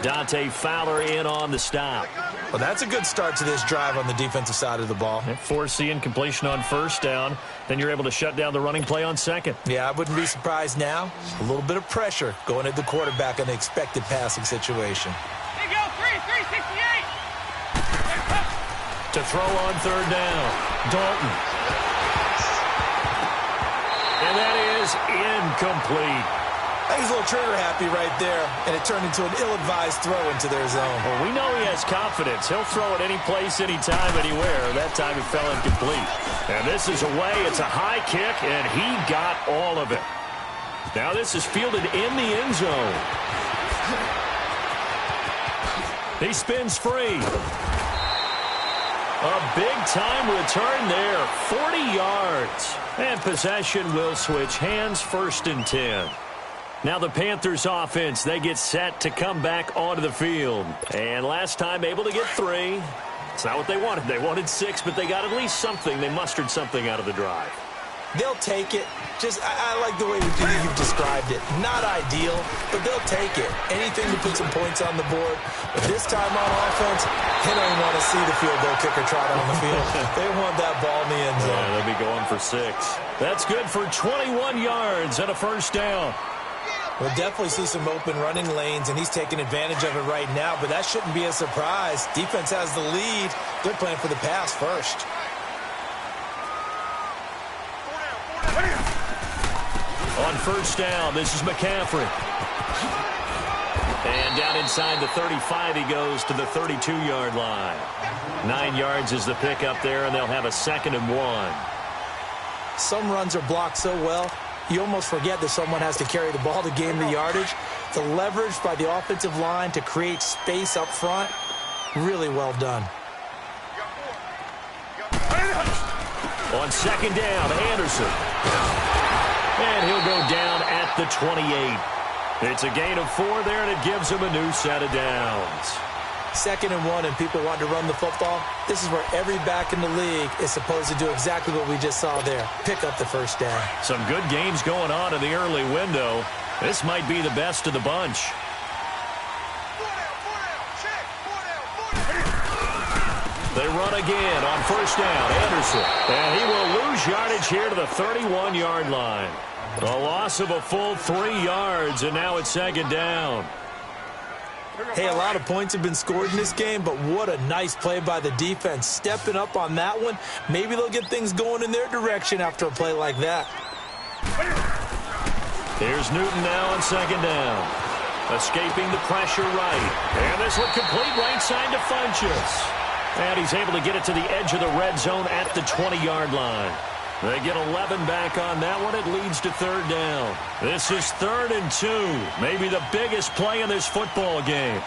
Dante Fowler in on the stop. Well, that's a good start to this drive on the defensive side of the ball. Force the incompletion on first down. Then you're able to shut down the running play on 2nd. Yeah, I wouldn't be surprised now. A little bit of pressure going at the quarterback on the expected passing situation. Hey, go, 368. To throw on 3rd down. Dalton. And that is incomplete. I think he's a little trigger happy right there, and it turned into an ill-advised throw into their zone. Well, we know he has confidence. He'll throw it any place, anytime, anywhere. That time it fell incomplete. And this is away. It's a high kick, and he got all of it. Now this is fielded in the end zone. He spins free. A big-time return there, 40 yards. And possession will switch hands, 1st and 10. Now the Panthers offense, they get set to come back onto the field. And last time able to get 3. It's not what they wanted. They wanted 6, but they got at least something. They mustered something out of the drive. They'll take it. I like the way you've described it. Not ideal, but they'll take it. Anything to put some points on the board. But this time on offense, they don't even want to see the field goal kicker trot on the field. They want that ball in the end zone. Yeah, they'll be going for 6. That's good for 21 yards and a 1st down. We'll definitely see some open running lanes, and he's taking advantage of it right now, but that shouldn't be a surprise. Defense has the lead. They're playing for the pass first. On 1st down, this is McCaffrey. And down inside the 35, he goes to the 32-yard line. 9 yards is the pickup there, and they'll have a 2nd and 1. Some runs are blocked so well, you almost forget that someone has to carry the ball to gain the yardage. The leverage by the offensive line to create space up front, really well done. On 2nd down, Anderson. And he'll go down at the 28. It's a gain of 4 there, and it gives him a new set of downs. 2nd and 1, and people want to run the football. This is where every back in the league is supposed to do exactly what we just saw there. Pick up the 1st down. Some good games going on in the early window. This might be the best of the bunch. They run again on 1st down. Anderson. And he will lose yardage here to the 31-yard line. A loss of a full 3 yards, and now it's 2nd down. Hey, a lot of points have been scored in this game, but what a nice play by the defense. Stepping up on that one. Maybe they'll get things going in their direction after a play like that. Here's Newton now on 2nd down. Escaping the pressure right. And this one complete right side to Funchess. And he's able to get it to the edge of the red zone at the 20-yard line. They get 11 back on that one. It leads to 3rd down. This is 3rd and 2. Maybe the biggest play in this football game.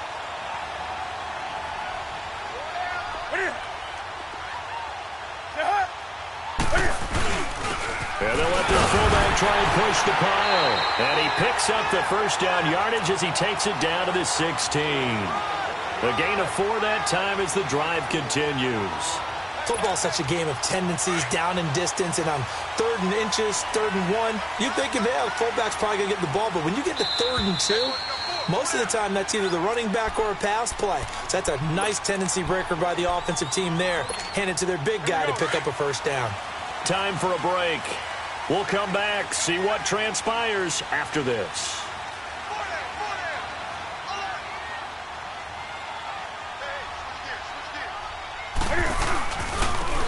And they'll let their fullback try and push the pile. And he picks up the 1st down yardage as he takes it down to the 16. A gain of 4 that time as the drive continues. Football's such a game of tendencies, down and distance, and on 3rd and inches, 3rd and 1, you think, yeah, the fullback's probably going to get the ball, but when you get to 3rd and 2, most of the time that's either the running back or a pass play. So that's a nice tendency breaker by the offensive team there. Hand it to their big guy to pick up a 1st down. Time for a break. We'll come back, see what transpires after this.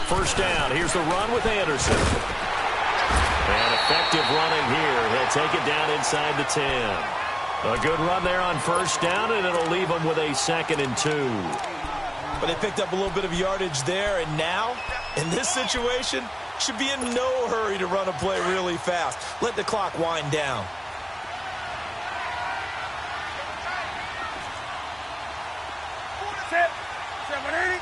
1st down. Here's the run with Anderson. And effective running here. He'll take it down inside the 10. A good run there on 1st down, and it'll leave him with a 2nd and 2. But they picked up a little bit of yardage there, and now, in this situation, should be in no hurry to run a play really fast. Let the clock wind down. Set. 780.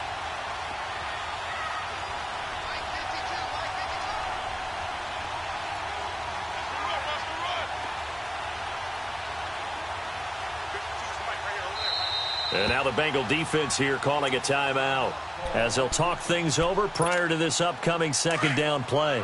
And now the Bengal defense here calling a timeout as they'll talk things over prior to this upcoming 2nd down play.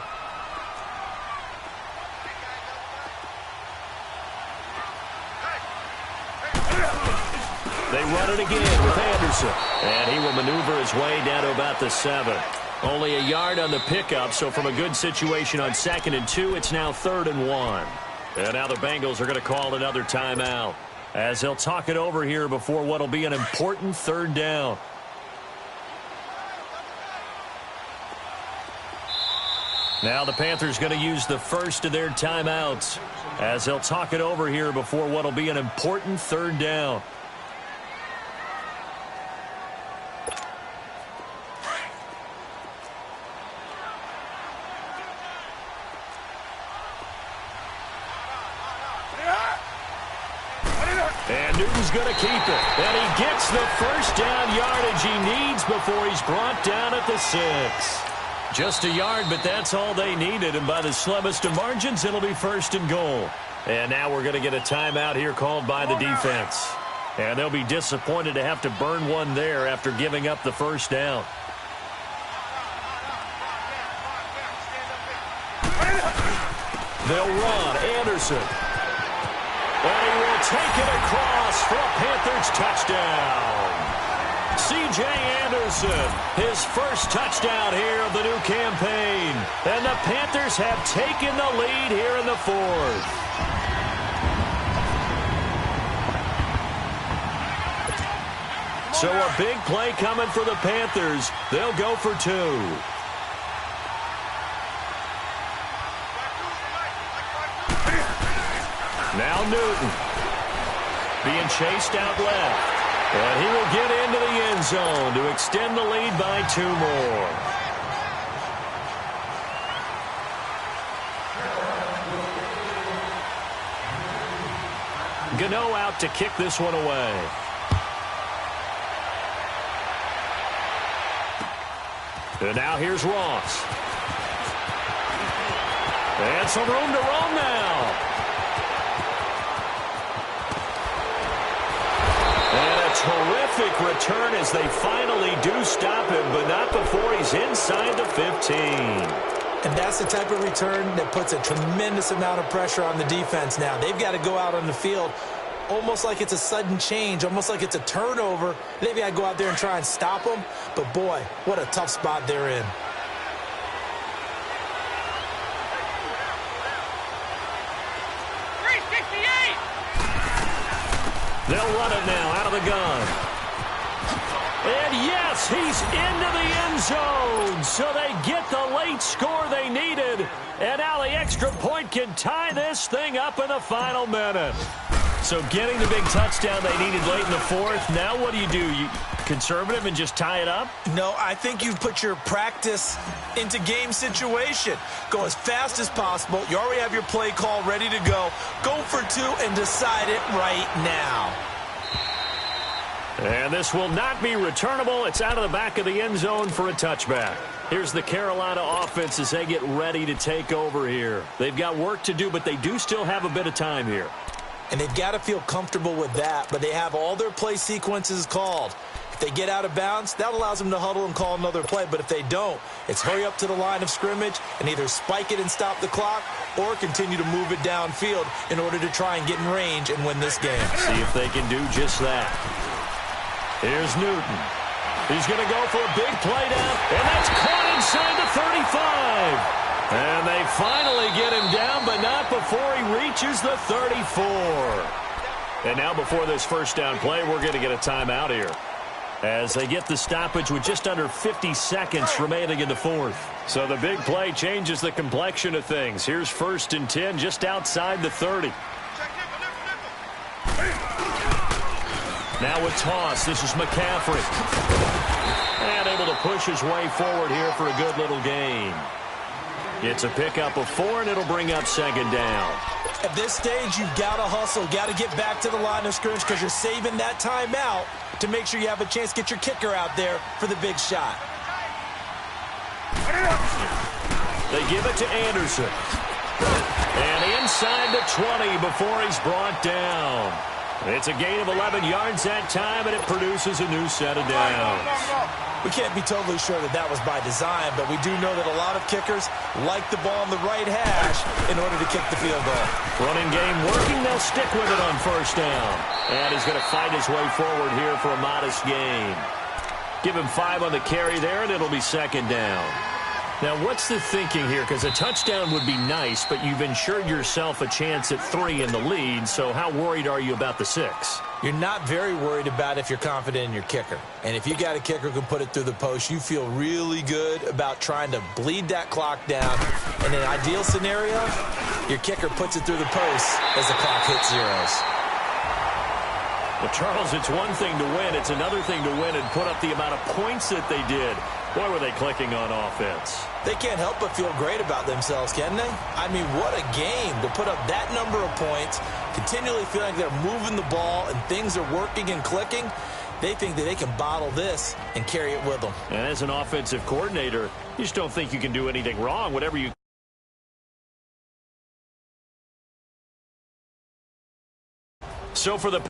They run it again with Anderson. And he will maneuver his way down to about the 7. Only a yard on the pickup, so from a good situation on 2nd and 2, it's now 3rd and 1. And now the Bengals are going to call another timeout as they'll talk it over here before what will be an important 3rd down. Now the Panthers going to use the first of their timeouts as they'll talk it over here before what will be an important third down. And Newton's going to keep it. And he gets the first down yardage he needs before he's brought down at the 6. Just a yard, but that's all they needed. And by the slimmest of margins, it'll be first and goal. And now we're going to get a timeout here called by the defense. And they'll be disappointed to have to burn one there after giving up the first down. They'll run. Anderson. And he will take it across for a Panthers touchdown. C.J. Anderson, his first touchdown here of the new campaign. And the Panthers have taken the lead here in the 4th. So a big play coming for the Panthers. They'll go for 2. Now Newton being chased out left. And he will get into the end zone to extend the lead by 2 more. Gano out to kick this one away. And now here's Ross. And some room to roam now. Terrific return as they finally do stop him, but not before he's inside the 15. And that's the type of return that puts a tremendous amount of pressure on the defense now. They've got to go out on the field almost like it's a sudden change, almost like it's a turnover. They've got to go out there and try and stop them. But, boy, what a tough spot they're in. They'll run it now out of the gun. And yes, he's into the end zone. So they get the late score they needed. And now the extra point can tie this thing up in the final minute. So getting the big touchdown they needed late in the 4th. Now what do? You conservative and just tie it up? No, I think you put your practice into game situation. Go as fast as possible. You already have your play call ready to go. Go for 2 and decide it right now. And this will not be returnable. It's out of the back of the end zone for a touchback. Here's the Carolina offense as they get ready to take over here. They've got work to do, but they do still have a bit of time here. And they've got to feel comfortable with that, but they have all their play sequences called. If they get out of bounds, that allows them to huddle and call another play. But if they don't, it's hurry up to the line of scrimmage and either spike it and stop the clock or continue to move it downfield in order to try and get in range and win this game. See if they can do just that. Here's Newton. He's going to go for a big play down, and that's caught inside the 35. And they finally get him down, but not before he reaches the 34. And now before this first down play, we're going to get a timeout here as they get the stoppage with just under 50 seconds remaining in the 4th. So the big play changes the complexion of things. Here's 1st and 10 just outside the 30. Now with toss, this is McCaffrey. And able to push his way forward here for a good little gain. It's a pickup of 4, and it'll bring up 2nd down. At this stage, you've got to hustle, got to get back to the line of scrimmage because you're saving that timeout to make sure you have a chance to get your kicker out there for the big shot. They give it to Anderson. And inside the 20 before he's brought down. It's a gain of 11 yards that time, and it produces a new set of downs. We can't be totally sure that that was by design, but we do know that a lot of kickers like the ball on the right hash in order to kick the field goal. Running game working. They'll stick with it on 1st down. And he's going to fight his way forward here for a modest gain. Give him 5 on the carry there, and it'll be 2nd down. Now, what's the thinking here? Because a touchdown would be nice, but you've ensured yourself a chance at 3 in the lead, so how worried are you about the 6? You're not very worried about if you're confident in your kicker. And if you got a kicker who can put it through the post, you feel really good about trying to bleed that clock down. In an ideal scenario, your kicker puts it through the post as the clock hits zeros. Well, Charles, it's one thing to win. It's another thing to win and put up the amount of points that they did. Boy, were they clicking on offense. They can't help but feel great about themselves, can they? I mean, what a game to put up that number of points, continually feeling like they're moving the ball and things are working and clicking. They think that they can bottle this and carry it with them. And as an offensive coordinator, you just don't think you can do anything wrong. Whatever you... So for the...